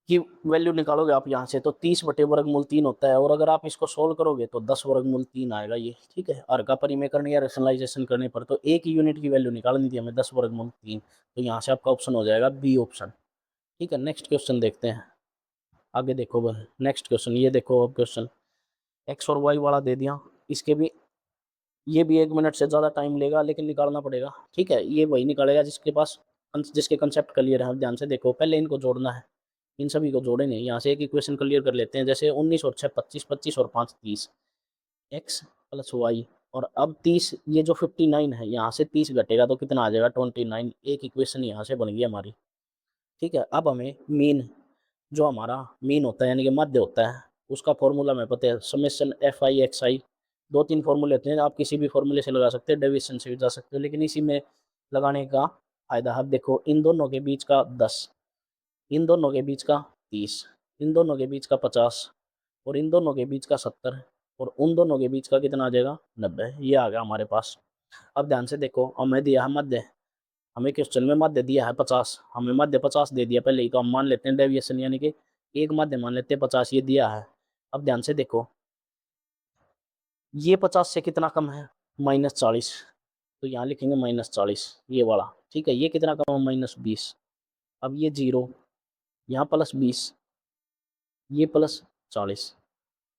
की वैल्यू निकालोगे आप यहाँ से तो 30/√3 होता है, और अगर आप इसको सोल्व करोगे तो 10/3 आएगा ये। ठीक है, हर का परिमेय करने या रेशनलाइजेशन करने पर तो एक ही यूनिट की वैल्यू निकालनी थी हमें 10/3, तो यहाँ से आपका ऑप्शन हो जाएगा बी ऑप्शन। ठीक है, नेक्स्ट क्वेश्चन देखते हैं। आगे देखो भाई नेक्स्ट क्वेश्चन, ये देखो अब क्वेश्चन एक्स और वाई वाला दे दिया, इसके भी ये भी 1 मिनट से ज़्यादा टाइम लेगा लेकिन निकालना पड़ेगा। ठीक है, ये वही निकालेगा जिसके कंसेप्ट क्लियर है। ध्यान से देखो, पहले इनको जोड़ना है, इन सभी को जोड़ेंगे। यहाँ से एक इक्वेशन क्लियर कर लेते हैं, जैसे 19 और 6 25, 25 और 5 30, एक्स प्लस वाई, और अब 30, ये जो 59 है यहाँ से 30 घटेगा तो कितना आ जाएगा 29। एक इक्वेशन यहाँ से बन गई हमारी। ठीक है, अब हमें मीन, जो हमारा मीन होता है यानी कि मध्य होता है, उसका फॉर्मूला में पता है, समेशन FI/XI, 2-3 फॉर्मूले होते हैं, आप किसी भी फॉर्मूले से लगा सकते हैं, डेविएशन से भी जा सकते हो, लेकिन इसी में लगाने का फायदा। अब देखो इन दोनों के बीच का 10, इन दोनों के बीच का 30, इन दोनों के बीच का 50, और इन दोनों के बीच का 70, और उन दोनों के बीच का कितना आ जाएगा 90। ये आ गया हमारे पास। अब ध्यान से देखो, हमें दिया है मध्य, हमें क्वेश्चन में मध्य दिया है 50, हमें मध्य 50 दे दिया पहले ही, तो हम मान लेते हैं डेविएशन यानी कि एक मध्य मान लेते हैं 50, ये दिया है। अब ध्यान से देखो, ये 50 से कितना कम है -40, तो यहाँ लिखेंगे -40 ये वाला। ठीक है, ये कितना कम है -20, अब ये 0, यहाँ +20, ये +40।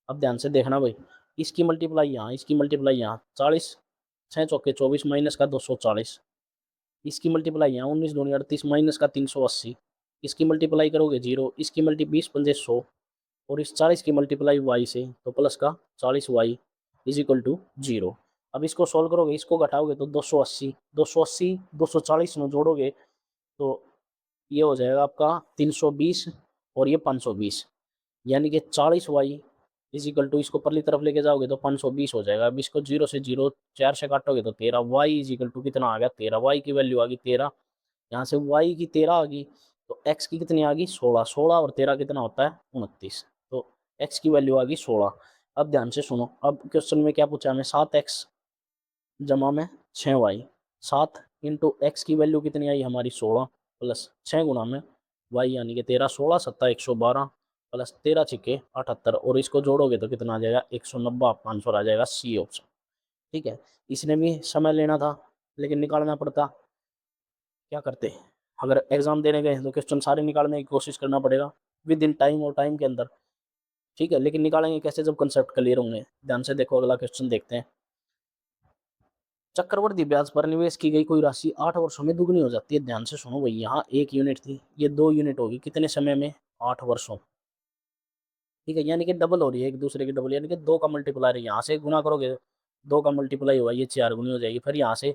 अब ध्यान से देखना भाई, इसकी मल्टीप्लाई यहाँ, इसकी मल्टीप्लाई यहाँ, 40 6 चौके 24 माइनस का 240, इसकी मल्टीप्लाई यहाँ 19 दूनी 38 माइनस का 380, इसकी मल्टीप्लाई करोगे 0, इसकी मल्टी 20 पंजे 100, और इस 40 की मल्टीप्लाई वाई से तो प्लस का 40y इज इक्वल टू 0। अब इसको सॉल्व करोगे, इसको घटाओगे तो 280, 280 240 में जोड़ोगे तो ये हो जाएगा आपका 320 और ये 520, यानी कि 40y इज इक्वल टू, इसको परली तरफ लेके जाओगे तो 520 हो जाएगा। अब इसको 0 से 0 4 से काटोगे तो 13, वाई इज इक्वल टू कितना आ गया 13, वाई की वैल्यू आ गई 13। यहाँ से y की 13 आ गई तो x की कितनी आ गई 16, 16 और 13 कितना होता है 29, तो x की वैल्यू आ गई 16। अब ध्यान से सुनो, अब क्वेश्चन में क्या पूछा हमें, 7x जमा में 6y, 7 इंटू एक्स की वैल्यू कितनी आई हमारी 16 प्लस 6 गुना में y यानी कि 13, 16 7 112 प्लस 13 छिके 78, और इसको जोड़ोगे तो कितना आ जाएगा 190, आपका आंसर आ जाएगा सी ऑप्शन। ठीक है, इसने भी समय लेना था लेकिन निकालना पड़ता, क्या करते, अगर एग्जाम देने गए तो क्वेश्चन सारे निकालने की कोशिश करना पड़ेगा विद इन टाइम और टाइम के अंदर। ठीक है, लेकिन निकालेंगे कैसे जब कंसेप्ट क्लियर होंगे। ध्यान से देखो, अगला क्वेश्चन देखते हैं। चक्रवर्ती ब्याज पर निवेश की गई कोई राशि 8 वर्षों में दुगनी हो जाती है। ध्यान से सुनो भाई, यहाँ 1 यूनिट थी, ये 2 यूनिट होगी, कितने समय में 8 वर्षों। ठीक है, यानी कि डबल हो रही है, एक दूसरे की डबल, यानी कि 2 का मल्टीप्लाई है, यहाँ से गुना करोगे 2 का मल्टीप्लाई हुआ, ये 4 गुनी हो जाएगी, फिर यहाँ से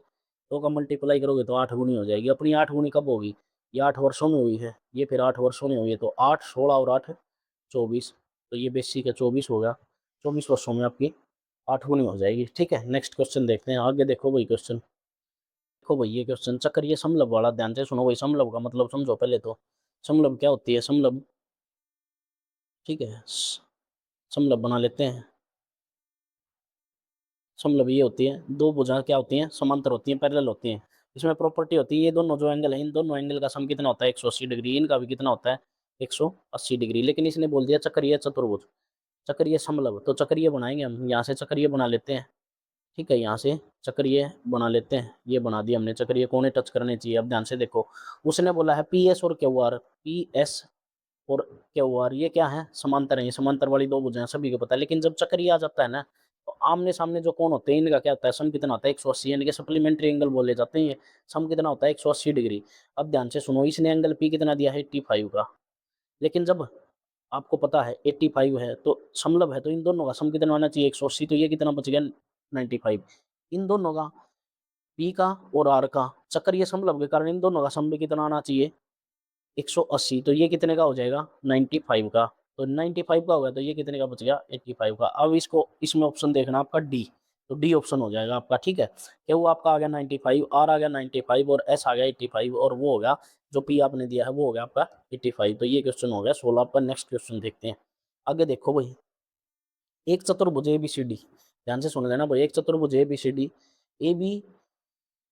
2 का मल्टीप्लाई करोगे तो 8 गुनी हो जाएगी। अपनी 8 गुनी कब होगी, ये 8 वर्षों में हुई है, ये फिर 8 वर्षों में हुई है, तो 8 16 और 8 24, तो ये बेसिक है 24 होगा, 24 वर्षों में आपकी 8 गुनी हो जाएगी। ठीक है, नेक्स्ट क्वेश्चन देखते हैं। आगे देखो भाई क्वेश्चन, देखो भाई ये क्वेश्चन चक्रीय समलंब वाला, ध्यान से सुनो भाई। समलंब का मतलब समझो पहले तो। समलंब क्या होती है? समलंब, ठीक है, समलंब बना लेते हैं। समलंब ये होती है, दो भुजा क्या होती हैं? समांतर होती हैं, पैरेलल होती हैं। इसमें प्रॉपर्टी होती है, ये दोनों जो एंगल है, इन दोनों एंगल का सम कितना होता है? 180 डिग्री। इनका भी कितना होता है? 180 डिग्री। लेकिन इसने बोल दिया चक्रीय चतुर्भुज, चक्रीय समलंब, तो चक्रीय बनाएंगे हम। यहाँ से चक्रीय बना लेते हैं। ठीक है, यहाँ से चक्रीय बना लेते हैं। ये बना दिया हमने। चक्रीय कोने टच करने चाहिए। अब ध्यान से देखो, उसने बोला है पी एस और क्यू आर। पी एस और क्यू आर ये क्या है? समांतर है। ये समांतर वाली दो भुजाएं सभी को पता है। लेकिन जब चक्रीय आ जाता है ना, तो आमने सामने जो कोण होते हैं इनका क्या होता है? सम कितना होता है? 180, यानी कि सप्लीमेंट्री एंगल बोले जाते हैं ये। सम कितना होता है? 180 डिग्री। अब ध्यान से सुनो, इसने एंगल पी कितना दिया है? 85 का। लेकिन जब आपको पता है 85 है तो समलंब है, तो इन दोनों का सम कितना होना चाहिए? 180। तो ये कितना बच गया? 95। इन दोनों का, पी का और आर का, चक्रीय समलंब के कारण इन दोनों का सम भी कितना आना चाहिए? 180। तो ये कितने का हो जाएगा? 95 का। तो 95 का होगा, तो ये कितने का बच गया? 85 का। अब इसको, इसमें ऑप्शन देखना आपका डी, तो डी ऑप्शन हो जाएगा आपका। ठीक है, क्या वो आपका आ गया 95, आर आ गया 95 और एस आ गया 85, और वो होगा जो पी आपने दिया है वो हो गया आपका 85। तो ये क्वेश्चन हो गया 16 आपका। नेक्स्ट क्वेश्चन देखते हैं। आगे देखो भाई, एक चतुर्भुज एबीसीडी, ध्यान से सुन लेना भाई। एक चतुर्भुज एबीसीडी, ए बी,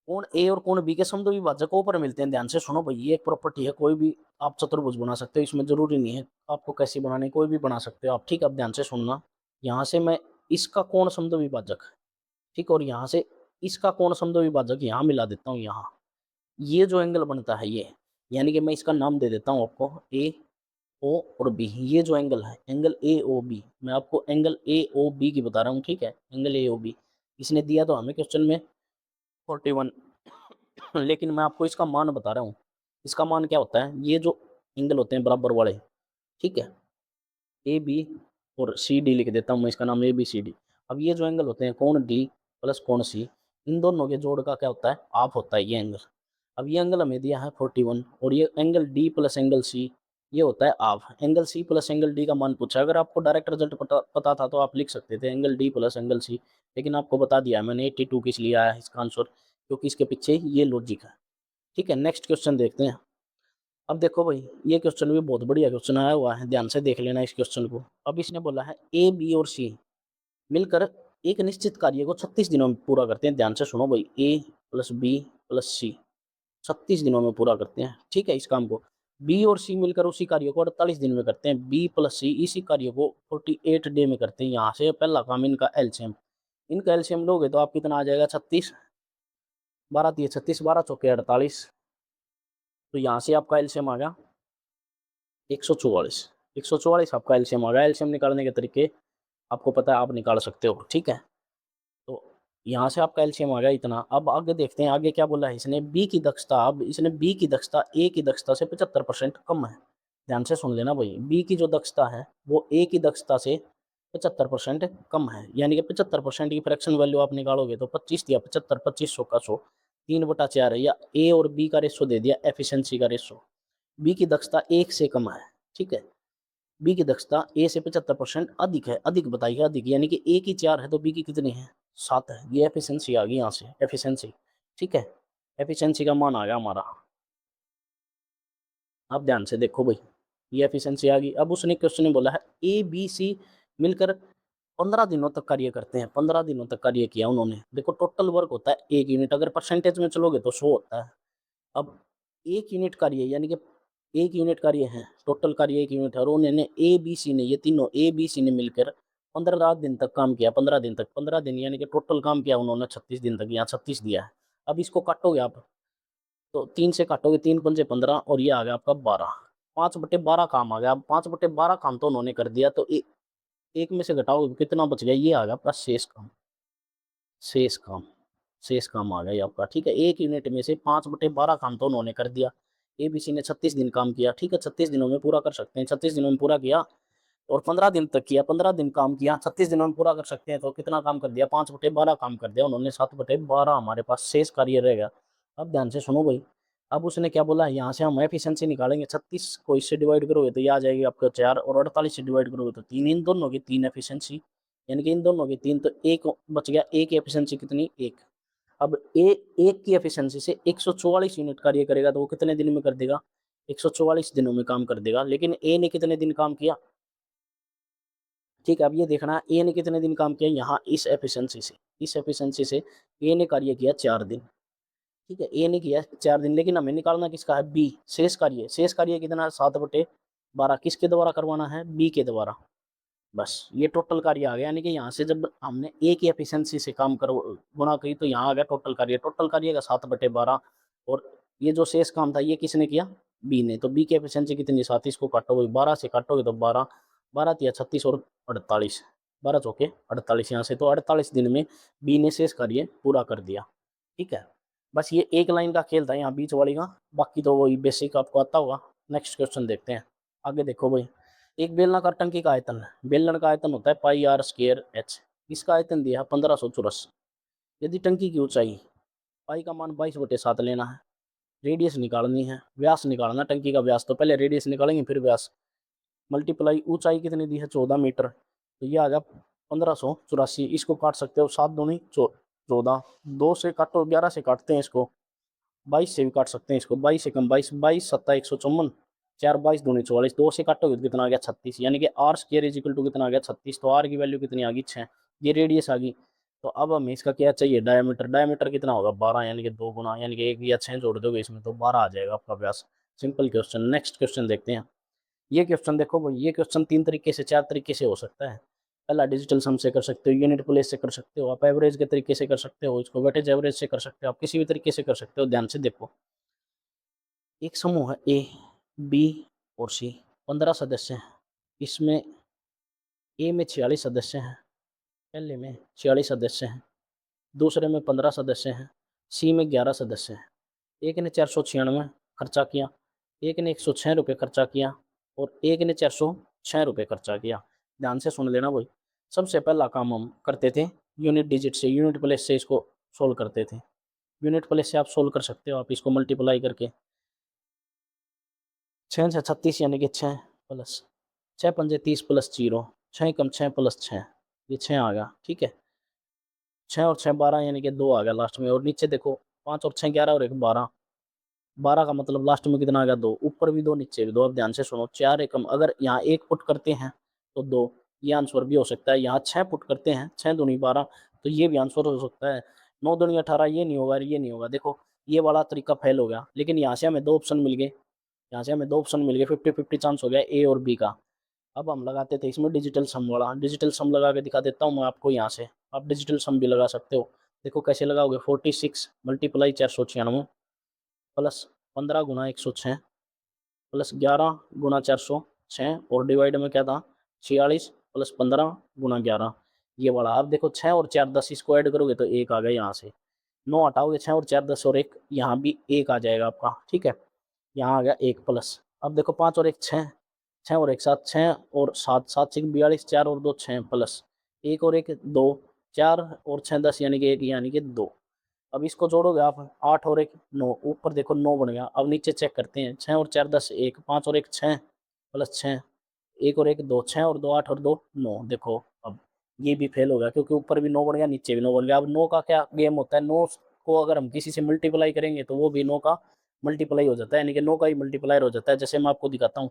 कोण ए और कोण बी के समद्विभाजकों पर मिलते हैं। ध्यान से सुनो भाई, ये एक प्रॉपर्टी है, कोई भी आप चतुर्भुज बना सकते हो। इसमें जरूरी नहीं है आपको कैसी बनानी, कोई भी बना सकते हो आप। ठीक है, अब ध्यान से सुनना। यहाँ से मैं इसका कोण समद्विभाजक, ठीक, और यहाँ से इसका कोण समद्विभाजक यहाँ मिला देता हूँ। यहाँ ये जो एंगल बनता है ये, यानी कि मैं इसका नाम दे देता हूँ आपको ए ओ और बी। ये जो एंगल है, एंगल ए ओ बी, मैं आपको एंगल ए ओ बी की बता रहा हूँ। ठीक है, एंगल ए ओ बी इसने दिया तो हमें क्वेश्चन में 41, लेकिन मैं आपको इसका मान बता रहा हूँ। इसका मान क्या होता है? ये जो एंगल होते हैं बराबर वाले, ठीक है, ए बी और सी डी लिख देता हूँ मैं, इसका नाम ए बी सी डी। अब ये जो एंगल होते हैं, कोण डी प्लस कोण सी, इन दोनों के जोड़ का क्या होता है? आप होता है ये एंगल। अब ये एंगल हमें दिया है 41, और ये angle D plus angle C ये होता है आप। Angle C plus angle D का मान पूछा, अगर आपको डायरेक्ट रिजल्ट पता था तो आप लिख सकते थे angle D plus angle C, लेकिन आपको बता दिया है मैंने 82 किस लिए आया है इसका आंसर, क्योंकि इसके पीछे ये लॉजिक है। ठीक है, नेक्स्ट क्वेश्चन देखते हैं। अब देखो भाई, ये क्वेश्चन भी बहुत बढ़िया क्वेश्चन आया हुआ है, ध्यान से देख लेना इस क्वेश्चन को। अब इसने बोला है ए बी और सी मिलकर एक निश्चित कार्य को 36 दिनों में पूरा करते हैं। ध्यान से सुनो भाई, ए प्लस बी प्लस सी 36 दिनों में पूरा करते हैं। ठीक है, इस काम को बी और सी मिलकर उसी कार्य को 48 दिन में करते हैं। बी प्लस सी इसी कार्य को 48 डे में करते हैं। यहाँ से पहला काम इनका एलसीएम, इनका एलसीएम लोगे तो आप कितना आ जाएगा? 36, 12 दिए 36, 12 चौके 48, तो यहाँ से आपका एलसीएम आ गया 144। 144 आपका एलसीएम आ गया। एलसीएम निकालने के तरीके आपको पता है, आप निकाल सकते हो। ठीक है, तो यहाँ से आपका एलसीएम आ गया इतना। अब आगे देखते हैं, आगे क्या बोला है इसने? बी की दक्षता, अब इसने बी की दक्षता ए की दक्षता से 75% कम है। ध्यान से सुन लेना भाई, बी की जो दक्षता है वो ए की दक्षता से 75% कम है। यानी कि 75% की फ्रैक्शन वैल्यू आप निकालोगे तो 25 दिया 75, 2500 का 100, 3/4 है। या ए और बी का रेशो दे दिया, एफिशिएंसी का रेशो। बी की दक्षता 1 से कम है। ठीक है, बी की दक्षता ए से 75% अधिक है। अधिक बताइए, अधिक यानी कि ए की 4 है तो बी की कितनी है? 7 है। ये एफिशिएंसी आ गई यहाँ से, एफिशिएंसी। ठीक है, एफिशिएंसी का मान आ गया हमारा। अब ध्यान से देखो भाई, ये एफिशिएंसी आ गई। अब उसने क्वेश्चन में बोला है ए बी सी मिलकर 15 दिनों तक कार्य करते हैं। 15 दिनों तक कार्य किया उन्होंने। देखो टोटल वर्क होता है 1 यूनिट, अगर परसेंटेज में चलोगे तो 100 होता है। अब 1 यूनिट कार्य, यानी कि 1 यूनिट कार्य है, टोटल कार्य 1 यूनिट है, और उन्होंने ए बी सी ने, ये तीनों ए बी सी ने मिलकर 15 दिन तक काम किया। 15 दिन तक, 15 दिन यानी कि टोटल काम किया उन्होंने 36 दिन तक। यहाँ 36 दिया है। अब इसको काटोगे आप, तो 3 से काटोगे, 3 पंजे 15, और ये आ गया आपका 12। 5/12 काम आ गया। अब 5/12 काम तो उन्होंने कर दिया, तो एक में से घटाओगे तो कितना बच गया? ये आ गया आपका शेष काम। शेष काम, शेष काम आ गया ये आपका। ठीक है, 1 यूनिट में से 5/12 काम तो उन्होंने कर दिया। एबीसी ने 36 दिन काम किया। ठीक है, 36 दिनों में पूरा कर सकते हैं। 36 दिनों में पूरा किया और 15 दिन तक किया। 15 दिन काम किया, 36 दिनों में पूरा कर सकते हैं, तो कितना काम कर दिया? 5/12 काम कर दिया उन्होंने। 7/12 हमारे पास शेष कार्य रहेगा। अब ध्यान से सुनो भाई, अब उसने क्या बोला, यहाँ से हम एफिशिएंसी निकालेंगे, 36 को इससे डिवाइड करोगे तो ये आ जाएगी आपका 4, और 48 से डिवाइड करोगे तो 3, इन दोनों की 3 एफिशिएंसी, यानी कि इन दोनों की 3, तो एक बच गया, एक की एफिशिएंसी कितनी, 1। अब एक की एफिशिएंसी से 144 यूनिट कार्य करेगा तो वो कितने दिन में कर देगा, 144 दिनों में काम कर देगा। लेकिन ए ने कितने दिन काम किया, ठीक है। अब ये देखना ए ने कितने दिन काम किया, यहाँ इस एफिशिएंसी से ए ने कार्य किया 4 दिन, ठीक है। ए ने किया 4 दिन, लेकिन हमें निकालना किसका है, बी, शेष कार्य कितना, 7/12 किसके द्वारा करवाना है, बी के द्वारा। बस ये टोटल कार्य आ गया, यानी कि यहाँ से जब हमने ए की एफिशिएंसी से काम कर गुणा की तो यहाँ आ गया टोटल कार्य का 7/12, और ये जो शेष काम था ये किसने किया, बी ने। तो बी की एफिशिएंसी कितनी, 7, इसको काटोगे 12 से काटोगे तो 12, 12 तिया 36 और 48, 12 चौके 48, यहाँ से तो 48 दिन में बी ने शेष कार्य पूरा कर दिया, ठीक है। बस ये एक लाइन का खेल था यहाँ बीच वाली का, बाकी तो वही बेसिक आपको आता होगा। नेक्स्ट क्वेश्चन देखते हैं, आगे देखो भाई। एक बेलनाकार टंकी का आयतन, बेलन का आयतन होता है पाई आर स्क्वायर एच, इसका आयतन दिया है 1500 चौरस। यदि टंकी की ऊंचाई, पाई का मान 22/7 लेना है, रेडियस निकालनी है, व्यास निकालना टंकी का व्यास, तो पहले रेडियस निकालेंगे फिर व्यास, मल्टीप्लाई ऊंचाई कितनी दी है 14 मीटर, तो ये आ गया 1584। इसको काट सकते हो 7 दूनी 14, 2 से काटो 11 से काटते हैं इसको, 22 से भी काट सकते हैं इसको, 22 से कम 22, 22 सत्ता 154, 4 22 दूनी 44, 2 से काटोगे तो कितना आ गया 36, यानी कि R square is equal to कितना आ गया 36। तो आर की वैल्यू कितनी आ गई 6, ये रेडियस आ गई। तो अब हमें इसका क्या चाहिए, डायमीटर, डायमीटर कितना होगा 12, यानी कि 2 गुना, यानी कि 1 या 6 जोड़ दोगे इसमें तो 12 आ जाएगा आपका व्यास। Simple question. नेक्स्ट क्वेश्चन देखते हैं। ये क्वेश्चन देखो भाई, ये क्वेश्चन 3 तरीके से 4 तरीके से हो सकता है। पहला डिजिटल सम से कर सकते हो, यूनिट प्लेस से कर सकते हो, आप एवरेज के तरीके से कर सकते हो, इसको वेटेज एवरेज से कर सकते हो, आप किसी भी तरीके से कर सकते हो। ध्यान से देखो, एक समूह है ए, बी और सी, 15 सदस्य हैं। इसमें ए में 46 सदस्य हैं, पहले में 46 सदस्य हैं, दूसरे में 15 सदस्य हैं, सी में 11 सदस्य हैं। एक ने 496 खर्चा किया, एक ने 106 रुपये खर्चा किया, और एक ने 406 रुपये खर्चा किया। ध्यान से सुन लेना भाई। सबसे पहला काम हम करते थे यूनिट डिजिट से, यूनिट प्लेस से इसको सोल्व करते थे। यूनिट प्लेस से आप सोल्व कर सकते हो, आप इसको मल्टीप्लाई करके 6 से 36, यानी कि 6 प्लस 6 पंजे 30 प्लस 0, 6 कम 6 प्लस 6, ये 6 आ गया, ठीक है। 6 और 6 12, यानी कि 2 आ गया लास्ट में। और नीचे देखो 5 और 6 11 और 1 12, 12 का मतलब लास्ट में कितना आ गया 2, ऊपर भी 2 नीचे भी 2। अब ध्यान से सुनो, 4 एकम अगर यहाँ 1 पुट करते हैं तो 2, ये आंसर भी हो सकता है। यहाँ 6 पुट करते हैं, 6 दूनी 12, तो ये भी आंसर हो सकता है। 9 दूनी 18, ये नहीं होगा, ये नहीं होगा। देखो ये वाला तरीका फेल हो गया, लेकिन यहाँ से हमें 2 ऑप्शन मिल गए, यहाँ से हमें 2 ऑप्शन मिल गए, 50-50 चांस हो गया ए और बी का। अब हम लगाते थे इसमें डिजिटल सम वाला, डिजिटल सम लगा के दिखा देता हूँ मैं आपको यहाँ से। आप डिजिटल सम भी लगा सकते हो। देखो कैसे लगाओगे, 46 मल्टीप्लाई 496 प्लस 15 गुना 106 प्लस 11 गुना 406, और डिवाइड में क्या था 46 प्लस 15 गुना 11, ये वाला। अब देखो 6 और 4 10, इसको ऐड करोगे तो 1 आ गया यहाँ से। 9 हटाओगे, 6 और 4 10 और 1, यहाँ भी 1 आ जाएगा आपका, ठीक है। यहाँ आ गया 1 प्लस। अब देखो 5 और 1 6, 6 और 1 7, 6 और 7 7 6 42, 4 और 2 6 प्लस 1 और 1 2, 4 और 6 10, यानी कि 1, यानी कि 2। अब इसको जोड़ोगे आप, 8 और 1 9, ऊपर देखो 9 बन गया। अब नीचे चेक करते हैं, 6 और 4 10 1, 5 और 1 6 प्लस 6, 1 और 1 2, 6 और 2 8 और 2 9। देखो अब ये भी फेल हो गया, क्योंकि ऊपर भी 9 बन गया, नीचे भी 9 बन गया। अब 9 का क्या गेम होता है, 9 को अगर हम किसी से मल्टीप्लाई करेंगे तो वो भी 9 का मल्टीप्लाई हो जाता है, यानी कि 9 का ही मल्टीप्लायर हो जाता है। जैसे मैं आपको दिखाता हूँ,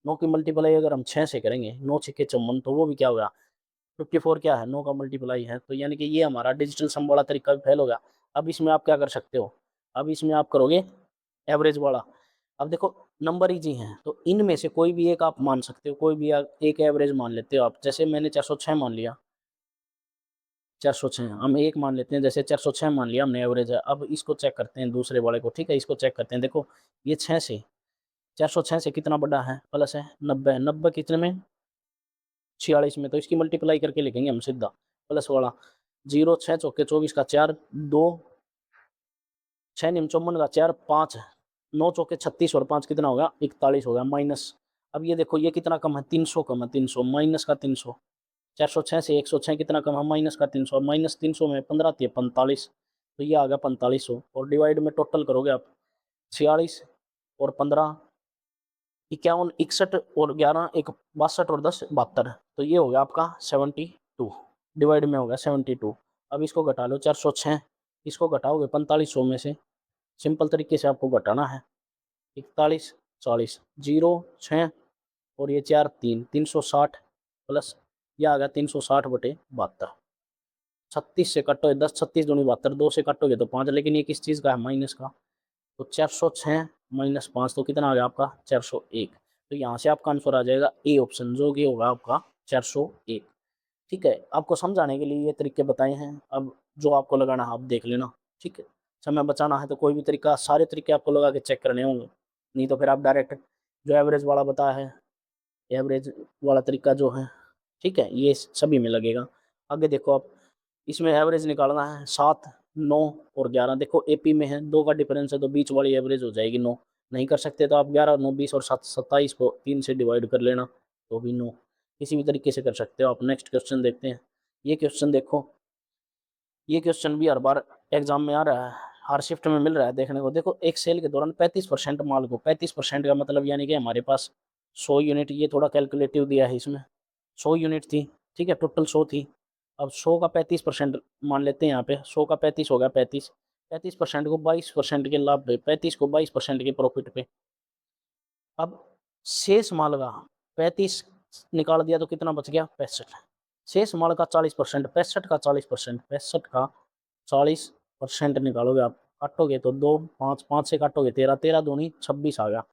9 की मल्टीप्लाई अगर हम 6 से करेंगे, 9 6 54, तो वो भी क्या होगा 54, क्या है 9 का मल्टीप्लाई है। तो यानी कि ये हमारा डिजिटल सम वाला तरीका भी फेल हो गया। अब इसमें आप क्या कर सकते हो, अब इसमें आप करोगे एवरेज वाला। अब देखो नंबर इजी हैं, तो इनमें से कोई भी एक आप मान सकते हो, कोई भी एक एवरेज मान लेते हो आप। जैसे मैंने 406 मान लिया, 406 हम एक मान लेते हैं, जैसे 406 मान लिया हमने एवरेज है। अब इसको चेक करते हैं दूसरे वाले को, ठीक है, इसको चेक करते हैं। देखो ये 6 से 406 से कितना बड़ा है, प्लस है 90, 90 कितने में 46 में, तो इसकी मल्टीप्लाई करके लिखेंगे हम सीधा प्लस वाला। 0 6 चौके 24 का 4, 2 6 निम 54 का 4, 5 9 चौके 36 और 5 कितना होगा 41 होगा, माइनस। अब ये देखो ये कितना कम है, 300 कम है, 300 माइनस का 300, 406 से 106 कितना कम है, माइनस का 300, माइनस 300 में 15 45, तो ये आ गया 4500। और डिवाइड में टोटल करोगे आप, 46 और 15 51, 61 और 11 एक 62 और 10 72, तो ये हो गया आपका 72, डिवाइड में हो गया 72। अब इसको घटा लो 406, इसको घटाओगे 4500 में से, सिंपल तरीके से आपको घटाना है। 41 40 0 6 और ये 4 3 360 प्लस ये आ गया 360/72। 36 से कटोगे 10, 36 दूनी 72, 2 से कटोगे तो 5, लेकिन ये किस चीज़ का है, माइनस का। तो 406 माइनस 5 तो कितना आ गया आपका 401। तो यहाँ से आपका आंसर आ जाएगा ए ऑप्शन, जो कि होगा आपका 401। ठीक है, आपको समझाने के लिए ये तरीके बताए हैं, अब जो आपको लगाना है आप देख लेना। ठीक है, समय बचाना है तो कोई भी तरीका, सारे तरीके आपको लगा के चेक करने होंगे, नहीं तो फिर आप डायरेक्ट जो एवरेज वाला बताया है, एवरेज वाला तरीका जो है, ठीक है, ये सभी में लगेगा। आगे देखो आप, इसमें एवरेज निकालना है 7 9 और 11। देखो एपी में है, 2 का डिफरेंस है तो बीच वाली एवरेज हो जाएगी 9। नहीं कर सकते तो आप 11 9 20 और 7 27 को 3 से डिवाइड कर लेना, तो भी 9। किसी भी तरीके से कर सकते हो आप। नेक्स्ट क्वेश्चन देखते हैं। ये क्वेश्चन देखो, ये क्वेश्चन भी हर बार एग्जाम में आ रहा है, हर शिफ्ट में मिल रहा है देखने को। देखो एक सेल के दौरान 35% माल को, 35% का मतलब यानी कि हमारे पास 100 यूनिट, ये थोड़ा कैलकुलेटिव दिया है इसमें, 100 यूनिट थी, ठीक है, टोटल 100 थी। अब 100 का 35% मान लेते हैं यहाँ पे, 100 का 35 हो गया 35, 35% को 22% के लाभ पे, 35 को 22% के प्रॉफिट पे। अब शेष माल का 35 निकाल दिया तो कितना बच गया 65। शेष माल का 40%, 65 का 40%, 65 का 40% निकालोगे आप, काटोगे तो 2 5 5 से काटोगे 13, 13 दूनी 26 आ गया।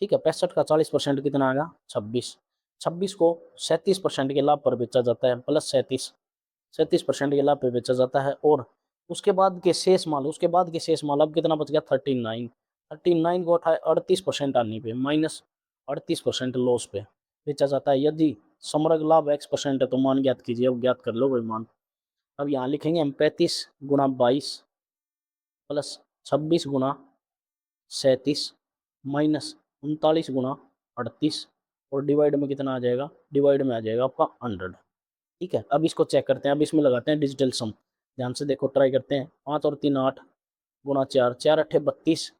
ठीक है, 65 का 40% कितना आ गया 26। 26 को 37% के लाभ पर बेचा जाता है, प्लस 37% के लाभ पे बेचा जाता है। और उसके बाद के शेष माल, उसके बाद के शेष माल अब कितना बच गया 39। 39 को उठाए 38% आने पे, माइनस 38% लॉस पे बेचा जाता है। यदि समग्र लाभ x% है तो मान ज्ञात कीजिए। अब ज्ञात कर लो भाई मान। अब यहाँ लिखेंगे हम 35 गुना 22 प्लस 26 गुना 37 माइनस 39 गुना 38 और डिवाइड में कितना आ जाएगा, डिवाइड में आ जाएगा आपका 100। ठीक है, अब इसको चेक करते हैं। अब इसमें लगाते हैं डिजिटल सम, ध्यान से देखो, ट्राई करते हैं। 5 और 3 8 गुना 4, 4 8 32,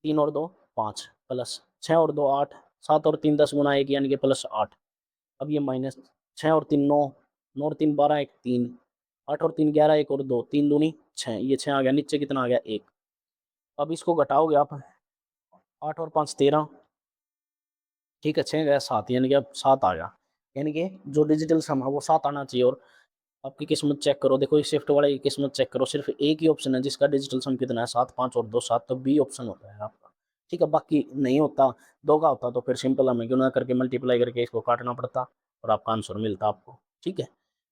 3 और 2 5 प्लस 6 और 2 8, 7 और 3 10 गुना 1 यानी कि प्लस 8। अब ये माइनस 6 और 3 9, 9 और 3 12 1 3, 8 और 3 11 1 और 2 3 दूनी 6, ये 6 आ गया, नीचे कितना आ गया 1। अब इसको घटाओगे आप, 8 और 5 13, ठीक है, 6 गया 7 यानी कि अब 7 आ गया, यानी कि जो डिजिटल सम है वो 7 आना चाहिए। और आपकी किस्मत चेक करो, देखो इस शिफ्ट वाले की किस्मत चेक करो, सिर्फ एक ही ऑप्शन है जिसका डिजिटल सम कितना है 7 5 और 2 7, तो बी ऑप्शन होता है आपका। ठीक है, बाकी नहीं होता, 2 का होता तो फिर सिंपल हमें क्यों ना करके मल्टीप्लाई करके इसको काटना पड़ता और आपका आंसर मिलता आपको। ठीक है,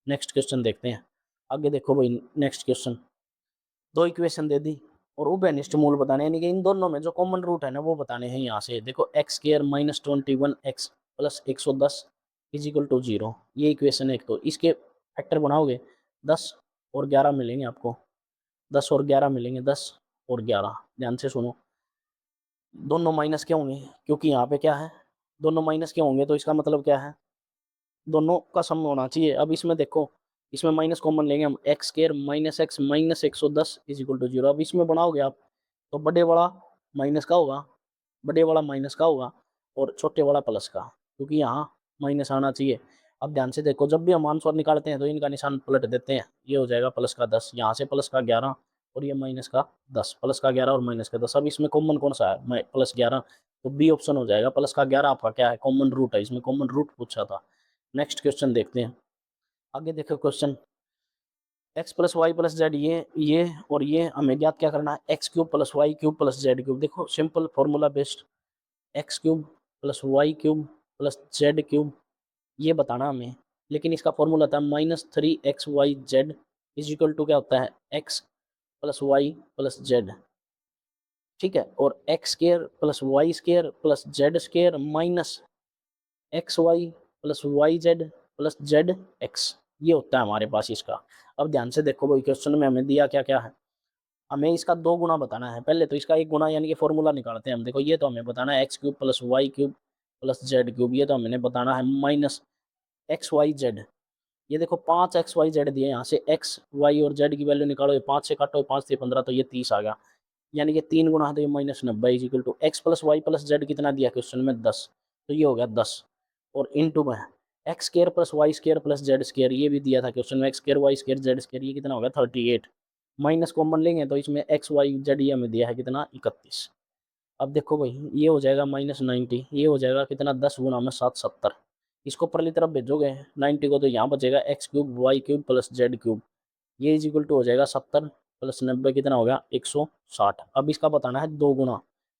नेक्स्ट क्वेश्चन देखते हैं। आगे देखो भाई, नेक्स्ट क्वेश्चन, 2 इक्वेशन दे दी और उभयनिष्ठ मूल बताने, यानी कि इन दोनों में जो कॉमन रूट है ना वो बताने हैं। यहाँ से देखो x square minus 21x plus 110 is equal to 0, ये इक्वेशन एक। तो इसके फैक्टर बनाओगे 10 और 11 मिलेंगे आपको, 10 और 11 मिलेंगे, 10 और 11। ध्यान से सुनो, दोनों माइनस क्यों होंगे, क्योंकि यहाँ पे क्या है, दोनों माइनस क्यों होंगे, तो इसका मतलब क्या है, दोनों का सम होना चाहिए। अब इसमें देखो, इसमें माइनस कॉमन लेंगे हम, x square minus x minus 110 is equal to 0। अब इसमें बनाओगे आप तो बड़े वाला माइनस का होगा, बड़े वाला माइनस का होगा और छोटे वाला प्लस का, क्योंकि यहाँ माइनस आना चाहिए। अब ध्यान से देखो, जब भी हम आंसर निकालते हैं तो इनका निशान पलट देते हैं, ये हो जाएगा प्लस का 10, यहाँ से प्लस का 11 और ये माइनस का 10, प्लस का 11 और माइनस का 10। अब इसमें कॉमन कौन सा है, प्लस 11, तो बी ऑप्शन हो जाएगा। प्लस का 11 आपका क्या है, कॉमन रूट है, इसमें कॉमन रूट पूछा था। नेक्स्ट क्वेश्चन देखते हैं। आगे देखो question, X plus Y plus Z, ये और ये हमें ज्ञात क्या करना है, x cube plus Y cube plus Z cube. देखो simple formula based, X cube plus Y cube plus Z cube, ये बताना हमें। लेकिन इसका फॉर्मूला था -3xyz इज इक्वल टू क्या होता है, x plus Y plus z. ठीक है, और x square plus y square plus z square minus x y plus y z plus z x, ये होता है हमारे पास इसका। अब ध्यान से देखो भाई, क्वेश्चन में हमें दिया क्या क्या है, हमें इसका 2 गुना बताना है। पहले तो इसका 1 गुना यानी कि फॉर्मूला निकालते हैं हम। देखो ये तो हमें बताना है x cube plus Y cube plus Z cube, ये तो हमें बताना है माइनस एक्स वाई जेड। ये देखो 5 XYZ दिए, यहाँ से एक्स वाई और जेड की वैल्यू निकालो, 5 से काटो, 5 से 15 तो ये 30 आ गया। यानी कि 3 गुना तो ये -90 is equal to x plus Y plus z कितना दिया क्वेश्चन में 10, तो ये हो गया 10 और इनटू में x square plus y square plus z square ये भी दिया था क्वेश्चन में, x square y square z square ये कितना हो गया 38, माइनस कॉमन लेंगे तो इसमें एक्स वाई जेड ये हमें दिया है कितना 31। अब देखो भाई ये हो जाएगा -90, ये हो जाएगा कितना 10 गुना में 7 70, इसको परली तरफ भेजोगे 90 को तो यहाँ बचेगा x cube y cube plus Z cube, ये इज इक्वल टू हो जाएगा 70 प्लस 90 कितना हो गया 160। अब इसका बताना है 2 गुना,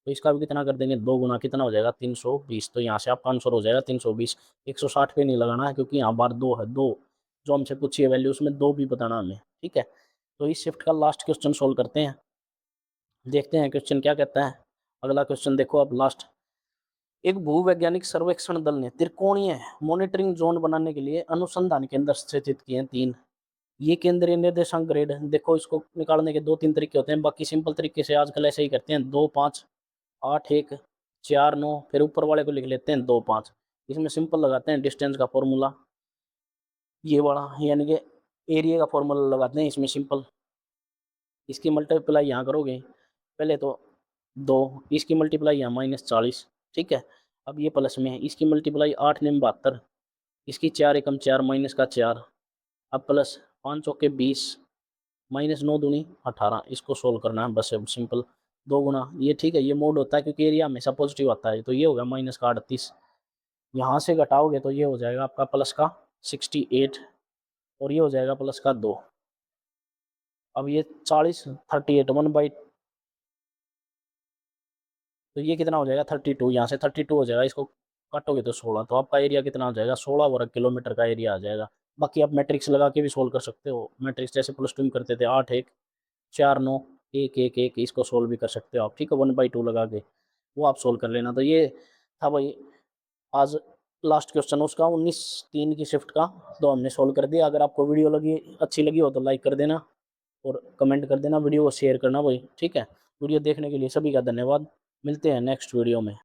तो इसका भी कितना कर देंगे 2 गुना कितना हो जाएगा 320, तो यहाँ से आपका आंसर हो जाएगा 320। 160 पे नहीं लगाना है क्योंकि यहाँ बार 2 है, 2 जो हमसे पूछी है वैल्यू उसमें 2 भी बताना हमें, ठीक है। तो इस शिफ्ट का लास्ट क्वेश्चन सोल्व करते हैं, देखते हैं क्वेश्चन क्या कहता है। अगला क्वेश्चन देखो अब लास्ट, एक भूवैज्ञानिक सर्वेक्षण दल ने त्रिकोणीय मॉनिटरिंग जोन बनाने के लिए अनुसंधान केंद्र स्थित किए हैं 3। ये केंद्रीय निर्देशांक ग्रेड देखो, इसको निकालने के 2-3 तरीके होते हैं, बाकी सिंपल तरीके से आजकल ऐसे ही करते हैं, 2 5 8 1 4 9, फिर ऊपर वाले को लिख लेते हैं 2 5। इसमें सिंपल लगाते हैं डिस्टेंस का फॉर्मूला ये वाला, यानी कि एरिया का फॉर्मूला लगाते हैं इसमें सिंपल। इसकी मल्टीप्लाई यहाँ करोगे पहले तो 2, इसकी मल्टीप्लाई यहाँ -40, ठीक है। अब ये प्लस में है, इसकी मल्टीप्लाई 8 9 72, इसकी 4 एकम 4 माइनस का 4, अब प्लस 5 चौके 20 माइनस 9 दूनी 18, इसको सोल्व करना है बस अब सिंपल। 2 गुना ये, ठीक है, ये मोड होता है क्योंकि एरिया हमेशा पॉजिटिव आता है, तो ये होगा माइनस का 38, यहाँ से घटाओगे तो ये हो जाएगा आपका प्लस का 68 और ये हो जाएगा प्लस का 2। अब ये 40 38 1/, तो ये कितना हो जाएगा 32, यहाँ से 32 हो जाएगा, इसको काटोगे तो 16, तो आपका एरिया कितना हो जाएगा 16 वर्ग किलोमीटर का एरिया आ जाएगा। बाकी आप मैट्रिक्स लगा के भी सोल्व कर सकते हो, मैट्रिक्स जैसे +2 में करते थे 8 1 4 9 1 1 1, इसको सोल्व भी कर सकते हो आप, ठीक है, 1/2 लगा के वो आप सोल्व कर लेना। तो ये था भाई आज लास्ट क्वेश्चन उसका 19 3 की शिफ्ट का, तो हमने सोल्व कर दिया। अगर आपको वीडियो लगी अच्छी लगी हो तो लाइक कर देना और कमेंट कर देना, वीडियो को शेयर करना भाई, ठीक है। वीडियो देखने के लिए सभी का धन्यवाद, मिलते हैं नेक्स्ट वीडियो में।